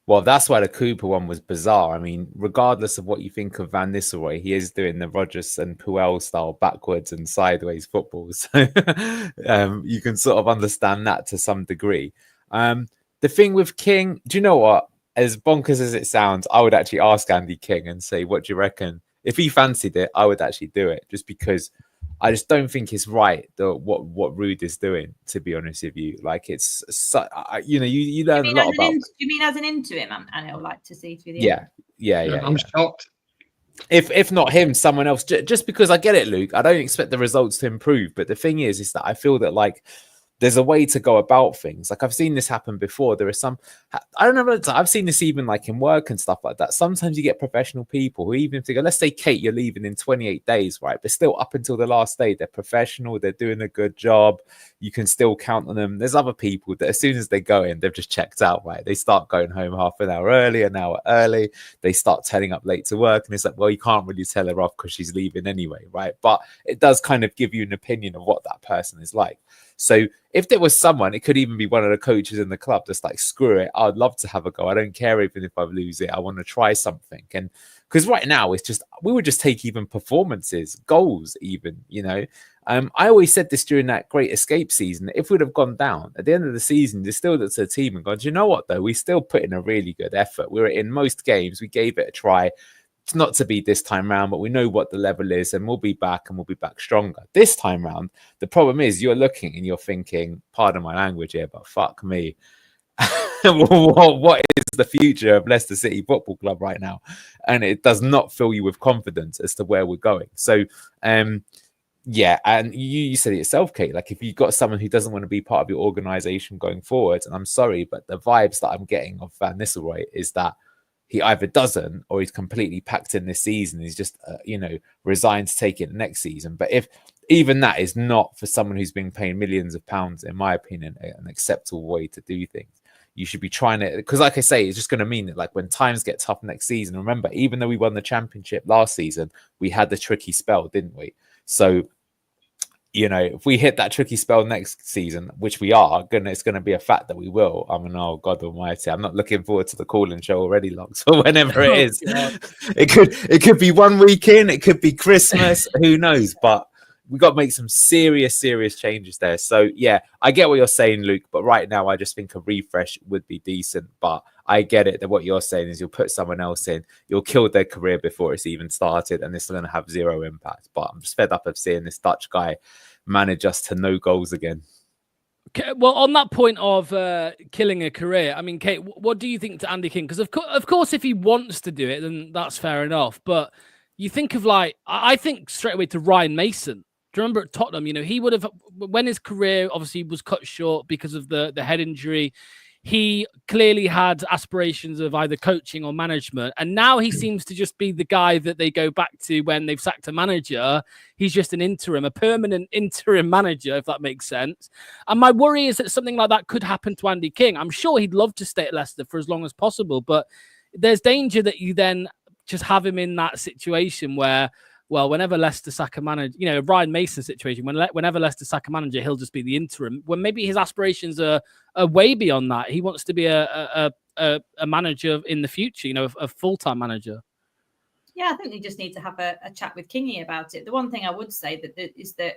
Well, that's why the Cooper one was bizarre. I mean, regardless of what you think of Van Nistelrooy, he is doing the Rodgers and Puel style backwards and sideways football. So you can sort of understand that to some degree. The thing with King, do you know what? As bonkers as it sounds, I would actually ask Andy King and say, what do you reckon? If he fancied it, I would actually do it, just because I just don't think it's right what Ruud is doing, to be honest with you. Like, it's you learn a lot about. Do you mean as an interim, Anil, like to see through the yeah. I'm shocked. If not him, someone else. Just because I get it, Luke. I don't expect the results to improve, but the thing is that I feel that, like, there's a way to go about things. Like, I've seen this happen before. There is some, I don't know, I've seen this even like in work and stuff like that. Sometimes you get professional people who, even if they go, let's say, Kate, you're leaving in 28 days, right? But still, up until the last day, they're professional, they're doing a good job. You can still count on them. There's other people that as soon as they go in, they've just checked out, right? They start going home half an hour early, an hour early. They start turning up late to work. And it's like, well, you can't really tell her off because she's leaving anyway, right? But it does kind of give you an opinion of what that person is like. So if there was someone, it could even be one of the coaches in the club that's like, screw it, I'd love to have a go. I don't care even if I lose it. I want to try something. And because right now it's just, we would just take even performances, goals even, you know. I always said this during that Great Escape season. If we'd have gone down at the end of the season, they still looked at the team and gone, do you know what, though? We still put in a really good effort. We were in most games. We gave it a try. It's not to be this time round, but we know what the level is, and we'll be back stronger. This time round, the problem is you're looking and you're thinking, pardon my language here, but fuck me. What is the future of Leicester City Football Club right now? And it does not fill you with confidence as to where we're going. So, yeah, and you said it yourself, Kate. Like, if you've got someone who doesn't want to be part of your organization going forward, and I'm sorry, but the vibes that I'm getting of Van Nistelrooy is that he either doesn't, or he's completely packed in this season. He's just, resigned to take it next season. But if even that is not, for someone who's been paying millions of pounds, in my opinion, an acceptable way to do things, you should be trying to, because like I say, it's just going to mean that, like, when times get tough next season, remember, even though we won the championship last season, we had the tricky spell, didn't we? So, you know, if we hit that tricky spell next season, which we are, it's going to be a fact that we will. I mean, oh God Almighty, I'm not looking forward to the call-in show already, Locke. So whenever it is, it could be 1 week in, it could be Christmas, who knows? But we got to make some serious changes there. So yeah, I get what you're saying, Luke. But right now, I just think a refresh would be decent. But I get it that what you're saying is you'll put someone else in, you'll kill their career before it's even started, and it's going to have zero impact. But I'm just fed up of seeing this Dutch guy manage us to no goals again. Okay, well, on that point of killing a career, I mean, Kate, what do you think to Andy King? Because of course, if he wants to do it, then that's fair enough. But you think of, like, I think straight away to Ryan Mason. Do you remember at Tottenham? You know, he would have, when his career obviously was cut short because of the head injury, he clearly had aspirations of either coaching or management. And now he seems to just be the guy that they go back to when they've sacked a manager. He's just an interim, a permanent interim manager, if that makes sense. And my worry is that something like that could happen to Andy King. I'm sure he'd love to stay at Leicester for as long as possible, but there's danger that you then just have him in that situation where, well, whenever Leicester sack a manager, you know, Ryan Mason situation, whenever Leicester sack a manager, he'll just be the interim. When maybe his aspirations are way beyond that. He wants to be a manager in the future, you know, a full-time manager. Yeah, I think we just need to have a chat with Kingy about it. The one thing I would say is that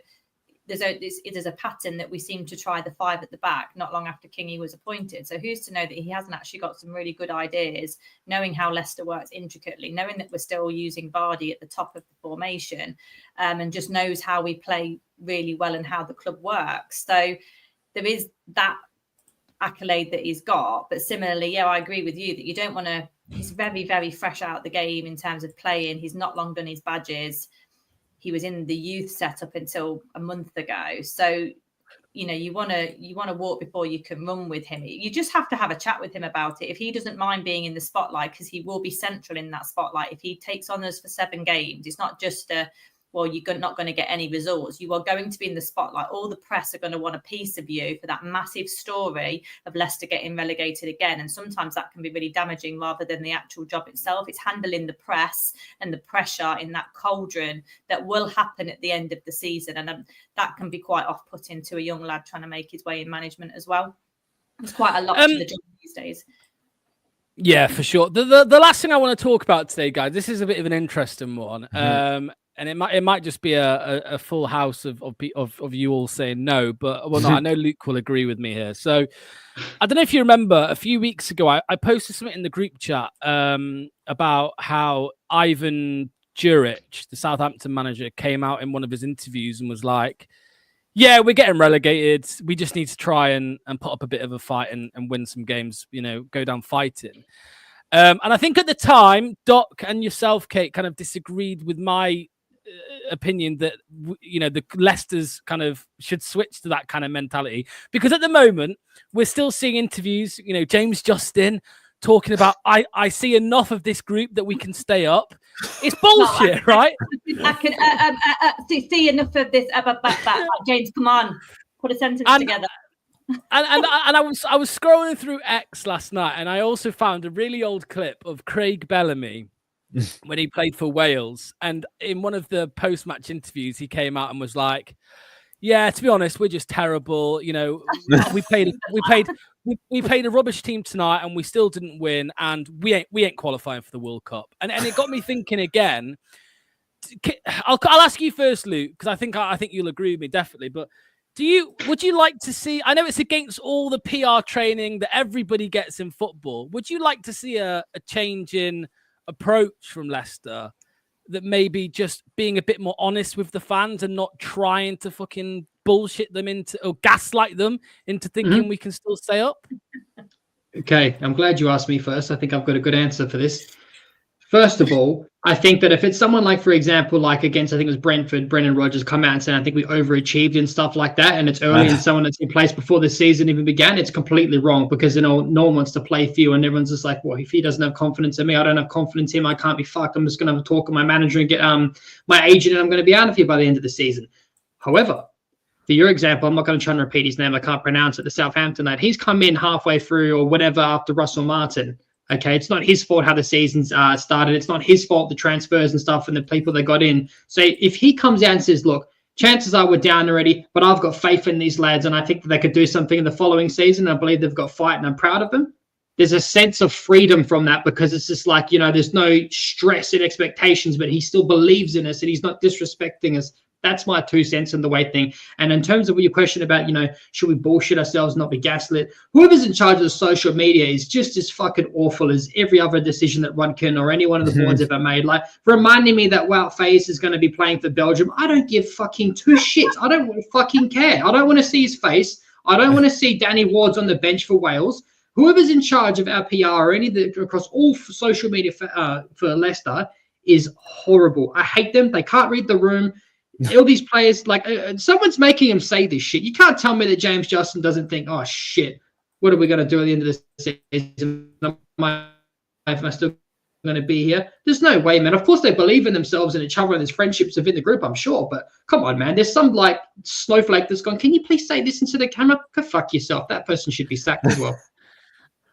there's a pattern that we seem to try the 5 at the back not long after Kingy was appointed. So who's to know that he hasn't actually got some really good ideas, knowing how Leicester works intricately, knowing that we're still using Vardy at the top of the formation, and just knows how we play really well and how the club works. So there is that accolade that he's got. But similarly, yeah, I agree with you that you don't want to, he's very, very fresh out of the game in terms of playing. He's not long done his badges. He was in the youth set up until a month ago. So, you know, you want to walk before you can run with him. You just have to have a chat with him about it. If he doesn't mind being in the spotlight, because he will be central in that spotlight. If he takes on us for 7 games, it's not just well, you're not going to get any results. You are going to be in the spotlight. All the press are going to want a piece of you for that massive story of Leicester getting relegated again. And sometimes that can be really damaging rather than the actual job itself. It's handling the press and the pressure in that cauldron that will happen at the end of the season. And that can be quite off-putting to a young lad trying to make his way in management as well. There's quite a lot to the job these days. Yeah, for sure. The last thing I want to talk about today, guys, this is a bit of an interesting one. And it might just be a full house of you all saying no, but well, no, I know Luke will agree with me here. So I don't know if you remember a few weeks ago, I posted something in the group chat about how Ivan Juric, the Southampton manager, came out in one of his interviews and was like, yeah, we're getting relegated. We just need to try and put up a bit of a fight and win some games, go down fighting. And I think at the time, Doc and yourself, Kate, kind of disagreed with my opinion that the Leicester's kind of should switch to that kind of mentality, because at the moment we're still seeing interviews, James Justin talking about I see enough of this group that we can stay up. It's bullshit, right? I can see enough of this. James, come on, put a sentence together. And I was scrolling through X last night, and I also found a really old clip of Craig Bellamy when he played for Wales. And in one of the post-match interviews, he came out and was like, yeah, to be honest, we're just terrible. We played a rubbish team tonight and we still didn't win, and we ain't qualifying for the World Cup. And it got me thinking again. I'll ask you first, Luke, because I think you'll agree with me definitely. But would you like to see? I know it's against all the PR training that everybody gets in football. Would you like to see a change in approach from Leicester, that maybe just being a bit more honest with the fans and not trying to fucking bullshit them into or gaslight them into thinking we can still stay up? Okay, I'm glad you asked me first. I think I've got a good answer for this. First of all, I think that if it's someone like, for example, like against, I think it was Brentford, Brendan Rodgers come out and said, I think we overachieved and stuff like that, and it's early and someone that's in place before the season even began, it's completely wrong, because no one wants to play for you, and everyone's just like, well, if he doesn't have confidence in me, I don't have confidence in him, I can't be fucked, I'm just going to talk with my manager and get my agent, and I'm going to be out of here by the end of the season. However, for your example, I'm not going to try and repeat his name, I can't pronounce it, the Southampton lad, he's come in halfway through or whatever after Russell Martin. Okay, it's not his fault how the season's started. It's not his fault the transfers and stuff and the people that got in. So if he comes out and says, look, chances are we're down already, but I've got faith in these lads and I think that they could do something in the following season. I believe they've got fight and I'm proud of them. There's a sense of freedom from that, because it's just like, there's no stress and expectations, but he still believes in us and he's not disrespecting us. That's my 2 cents in the way thing. And in terms of your question about, should we bullshit ourselves, not be gaslit? Whoever's in charge of the social media is just as fucking awful as every other decision that Runkin or any one of the boards ever made. Like, reminding me that Wout Faes is going to be playing for Belgium. I don't give fucking two shits. I don't fucking care. I don't want to see his face. I don't want to see Danny Ward's on the bench for Wales. Whoever's in charge of our PR or any of the, across all social media for Leicester is horrible. I hate them. They can't read the room. All these players, like someone's making him say this shit. You can't tell me that James Justin doesn't think, oh shit, what are we going to do at the end of the season? Am I still going to be here? There's no way, man. Of course they believe in themselves and each other and there's friendships within the group, I'm sure. But come on, man. There's some like snowflake that's gone, can you please say this into the camera? Go fuck yourself. That person should be sacked as well.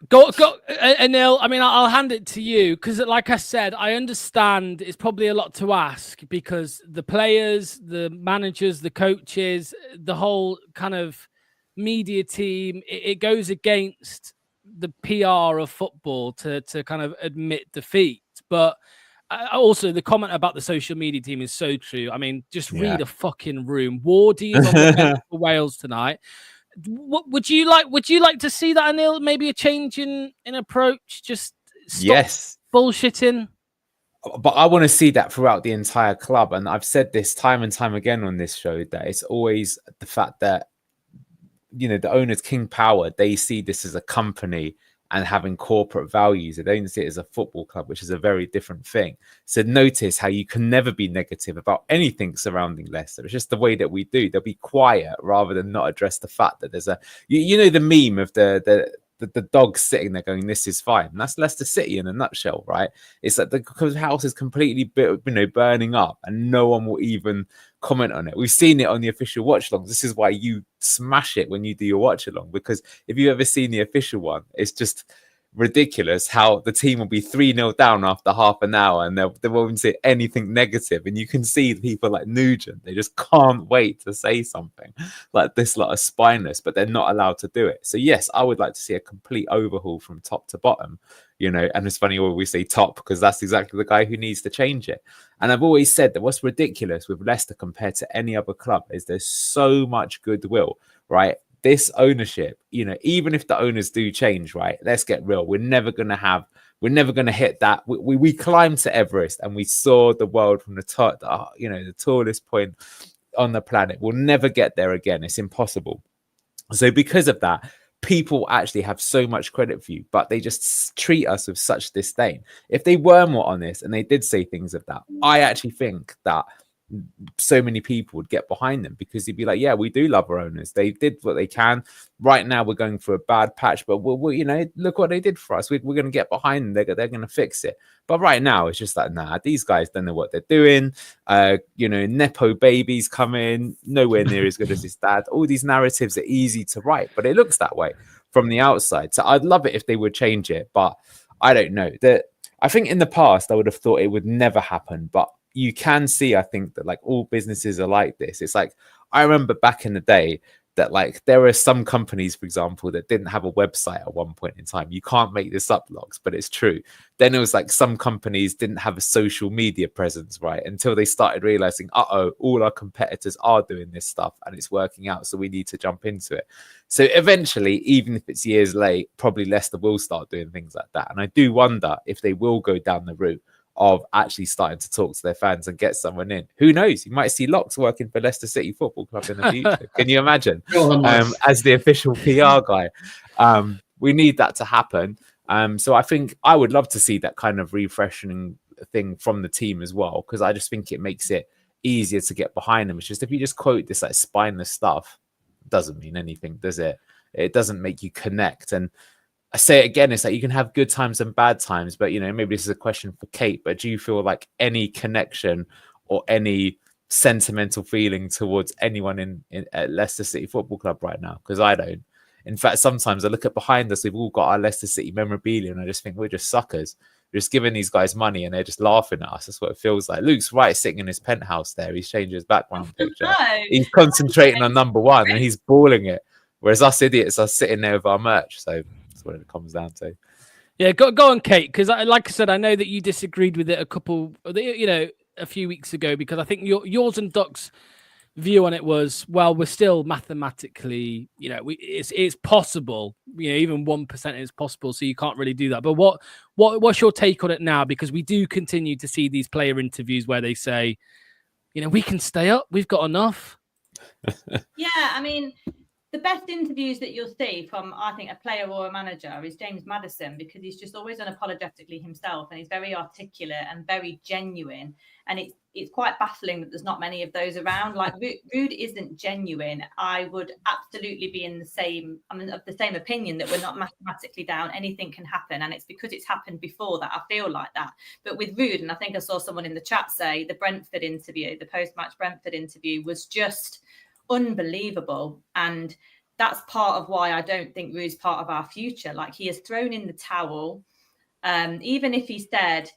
Go, Anil. I mean, I'll hand it to you because, like I said, I understand it's probably a lot to ask because the players, the managers, the coaches, the whole kind of media team, it goes against the PR of football to kind of admit defeat. But also, the comment about the social media team is so true. I mean, just read a fucking room. Wardy is on the bench for Wales tonight. What would you like to see that, Anil? Maybe a change in approach, just stop bullshitting. But I want to see that throughout the entire club, and I've said this time and time again on this show that it's always the fact that the owners, King Power, they see this as a company and having corporate values. They don't see it as a football club, which is a very different thing. So notice how you can never be negative about anything surrounding Leicester. It's just the way that we do. They'll be quiet rather than not address the fact that there's a, the meme of the the dog's sitting there going, this is fine. And that's Leicester City in a nutshell, right? It's like the house is completely burning up and no one will even comment on it. We've seen it on the official watch alongs. This is why you smash it when you do your watch along, because if you've ever seen the official one, it's just ridiculous how the team will be 3-0 down after half an hour and they won't say anything negative, and you can see people like Nugent, they just can't wait to say something like this, like a spineless, but they're not allowed to do it. So yes, I would like to see a complete overhaul from top to bottom, you know. And it's funny when we say top, because that's exactly the guy who needs to change it. And I've always said that what's ridiculous with Leicester compared to any other club is there's so much goodwill, right? This ownership, you know, even if the owners do change, right? Let's get real. We're never going to hit that. We climbed to Everest and we saw the world from the top, you know, the tallest point on the planet. We'll never get there again. It's impossible. So because of that, people actually have so much credit for you, but they just treat us with such disdain. If they were more honest and they did say things of that, I actually think that so many people would get behind them, because they'd be like, yeah, we do love our owners. They did what they can. Right now we're going for a bad patch, but we'll you know, look what they did for us. We're going to get behind them. They're going to fix it. But right now it's just like, nah, these guys don't know what they're doing. You know, Nepo babies come in, nowhere near as good as his dad. All these narratives are easy to write, but it looks that way from the outside. So I'd love it if they would change it, but I don't know. I think in the past I would have thought it would never happen, but you can see, I think, that like all businesses are like this. It's like, I remember back in the day that like there were some companies, for example, that didn't have a website at one point in time. You can't make this up, Logs, but it's true. Then it was like some companies didn't have a social media presence, right? Until they started realizing, all our competitors are doing this stuff and it's working out, so we need to jump into it. So eventually, even if it's years late, probably Leicester will start doing things like that. And I do wonder if they will go down the route of actually starting to talk to their fans and get someone in. Who knows? You might see Locks working for Leicester City Football Club in the future. Can you imagine? As the official PR guy. We need that to happen. So I think I would love to see that kind of refreshing thing from the team as well, because I just think it makes it easier to get behind them. It's just, if you just quote this like spineless stuff, it doesn't mean anything, does it? It doesn't make you connect. And I say it again, it's like you can have good times and bad times, but, you know, maybe this is a question for Kate, but do you feel like any connection or any sentimental feeling towards anyone at Leicester City Football Club right now? Because I don't. In fact, sometimes I look at behind us, we've all got our Leicester City memorabilia, and I just think we're just suckers. We're just giving these guys money and they're just laughing at us. That's what it feels like. Luke's right, sitting in his penthouse there. He's changed his background picture. No. He's concentrating on number one and he's balling it. Whereas us idiots are sitting there with our merch. So that's what it comes down to. Yeah, go on, Kate, because like I said, I know that you disagreed with it a few weeks ago, because I think yours and Duck's view on it was, well, we're still mathematically, you know, it's possible, you know, even 1% is possible, so you can't really do that. But what's your take on it now? Because we do continue to see these player interviews where they say, you know, we can stay up, we've got enough. Yeah, I mean, the best interviews that you'll see from, I think, a player or a manager is James Maddison, because he's just always unapologetically himself and he's very articulate and very genuine. And it's quite baffling that there's not many of those around. Like, Ruud isn't genuine. I would absolutely be of the same opinion that we're not mathematically down. Anything can happen. And it's because it's happened before that I feel like that. But with Ruud, and I think I saw someone in the chat say the Brentford interview, the post-match Brentford interview was just unbelievable. And that's part of why I don't think Ruud's part of our future. Like, he has thrown in the towel. Even if he said,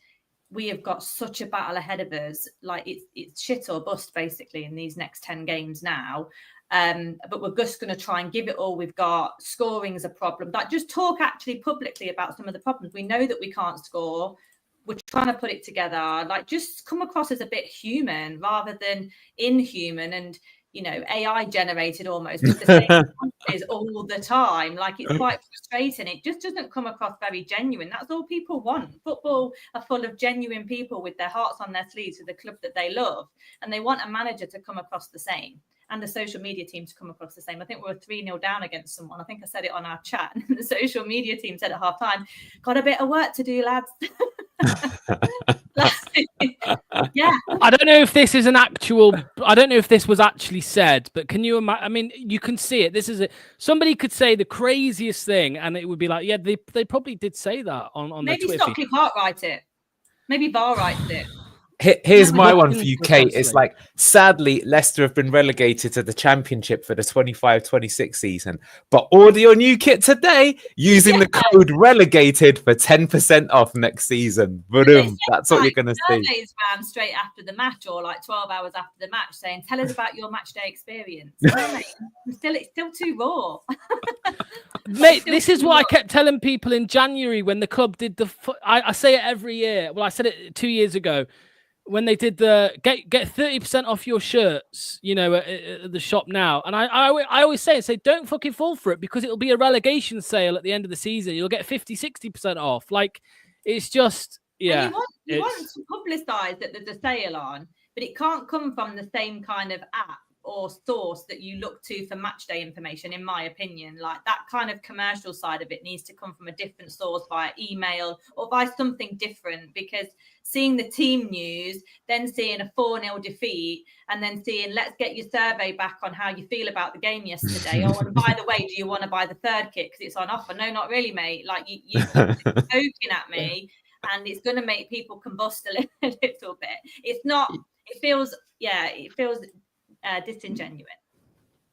we have got such a battle ahead of us, like it's shit or bust basically in these next 10 games now. But we're just going to try and give it all we've got. Scoring's a problem. Like, just talk actually publicly about some of the problems. We know that we can't score. We're trying to put it together. Like, just come across as a bit human rather than inhuman and, you know, AI generated almost with the same answers all the time. Like, it's quite frustrating. It just doesn't come across very genuine. That's all people want. Football are full of genuine people with their hearts on their sleeves for the club that they love. And they want a manager to come across the same and the social media team to come across the same. I think we were 3-0 down against someone. I think I said it on our chat. The social media team said at half time, got a bit of work to do, lads. Yeah. I don't know if this is an actual. I don't know if this was actually said, but can you imagine? I mean, you can see it. This is it. Somebody could say the craziest thing, and it would be like, yeah, they probably did say that on Maybe their Twitter feed. Stockley can't write it. Maybe Bar writes it. Here's Yeah, my but one look for you, into it Kate. closely. It's like, sadly, Leicester have been relegated to the Championship for the 25-26 season. But order your new kit today using the code relegated for 10% off next season. Boom. That's what you're going to see. Surveys ran straight after the match, or like 12 hours after the match, saying, "Tell us about your match day experience." No, mate, it's still too raw. Mate, this is what I kept telling people in January when the club did the. I say it every year. Well, I said it 2 years ago when they did the get 30% off your shirts, you know, at the shop now. And I always say, don't fucking fall for it, because it'll be a relegation sale at the end of the season. You'll get 50-60% off. Like, it's just, yeah. And you want to publicise that there's a sale on, but it can't come from the same kind of app or source that you look to for match day information, in my opinion. Like, that kind of commercial side of it needs to come from a different source, via email or by something different, because seeing the team news, then seeing a 4-0 defeat, and then seeing, let's get your survey back on how you feel about the game yesterday. Oh, and by the way, do you want to buy the third kit because it's on offer? No, not really, mate. Like, you're joking at me, and it's going to make people combust a little bit. It's not, it feels disingenuous.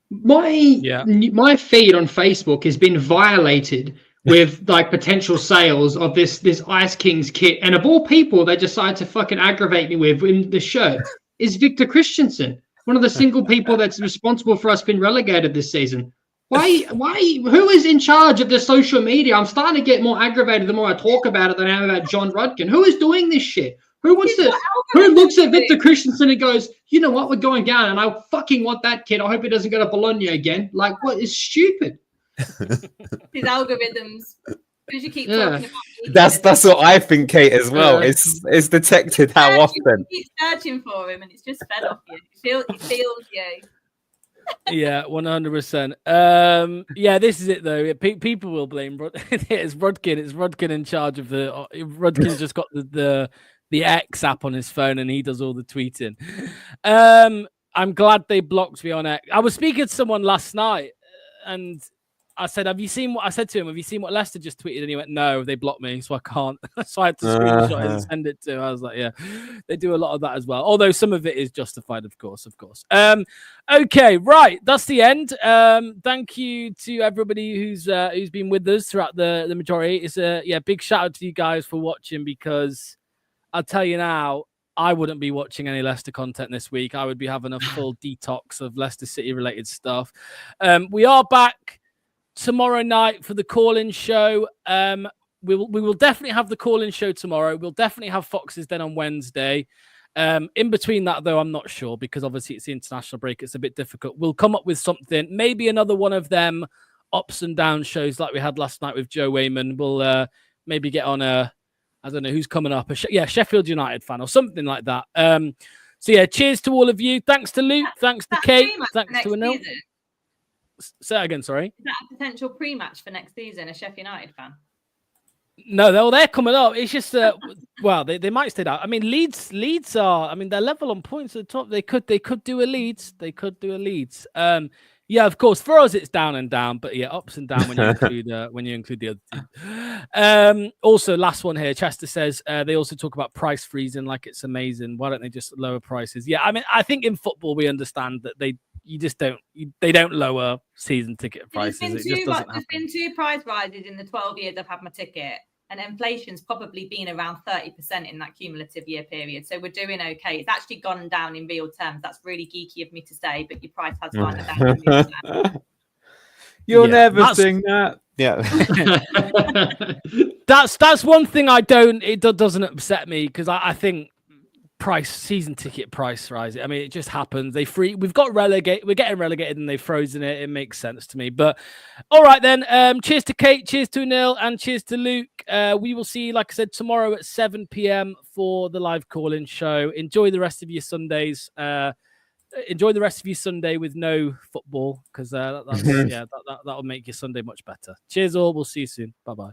My feed on Facebook has been violated with like potential sales of this Ice Kings kit, and of all people they decide to fucking aggravate me with in the shirt is Victor Christensen, one of the single people that's responsible for us being relegated this season. Why who is in charge of the social media? I'm starting to get more aggravated the more I talk about it than I am about John Rudkin. Who is doing this shit? Who looks at Victor Christensen and goes, you know what, we're going down, and I fucking want that kid. I hope he doesn't go to Bologna again. Like, what is stupid? His algorithms. Because you keep talking about that's what I think, Kate, as well. It's detected how often. You keep searching for him, and it's just fed off you. It feels you. Yeah, 100%. Yeah, this is it though. People will blame it's Rudkin. It's Rudkin in charge of the. Rudkin's just got the X app on his phone, and he does all the tweeting. I'm glad they blocked me on X. I was speaking to someone last night, and I said, "Have you seen what?" I said to him, "Have you seen what Leicester just tweeted?" And he went, "No, they blocked me, so I can't." So I had to screenshot it and send it to him. I was like, "Yeah, they do a lot of that as well." Although some of it is justified, of course. Okay, right, that's the end. Thank you to everybody who's been with us throughout the majority. It's big shout out to you guys for watching, because I'll tell you now, I wouldn't be watching any Leicester content this week. I would be having a full detox of Leicester City related stuff. We are back tomorrow night for the call-in show. We will definitely have the call-in show tomorrow. We'll definitely have Foxes then on Wednesday. In between that, though, I'm not sure, because obviously it's the international break. It's a bit difficult. We'll come up with something, maybe another one of them ups and downs shows like we had last night with Joe Wayman. We'll maybe get on I don't know who's coming up. Sheffield United fan or something like that. So yeah, cheers to all of you. Thanks to Luke. Thanks to Kate. Thanks to Anil. Say that again, sorry. Is that a potential pre-match for next season, a Sheffield United fan? No, they're coming up. It's just well, they might stay out. I mean, Leeds are. I mean, they're level on points at the top. They could do a Leeds. Yeah, of course. For us, it's down and down, but yeah, ups and down when you include the other team. Also, last one here. Chester says they also talk about price freezing like it's amazing. Why don't they just lower prices? Yeah, I mean, I think in football we understand that they don't lower season ticket prices. There's been 2 price rises in the 12 years I've had my ticket, and inflation's probably been around 30% in that cumulative year period. So we're doing okay. It's actually gone down in real terms. That's really geeky of me to say, but your price has gone down in real terms. You'll never sing that. Yeah. That's one thing it doesn't upset me, because I think season ticket price rise. I mean, it just happens. We've got relegated. We're getting relegated, and they've frozen it. It makes sense to me. But all right then. Cheers to Kate. Cheers to Anil, and cheers to Luke. We will see you, like I said, tomorrow at 7 p.m. for the live call-in show. Enjoy the rest of your Sundays. Enjoy the rest of your Sunday with no football, because that'll make your Sunday much better. Cheers all. We'll see you soon. Bye bye.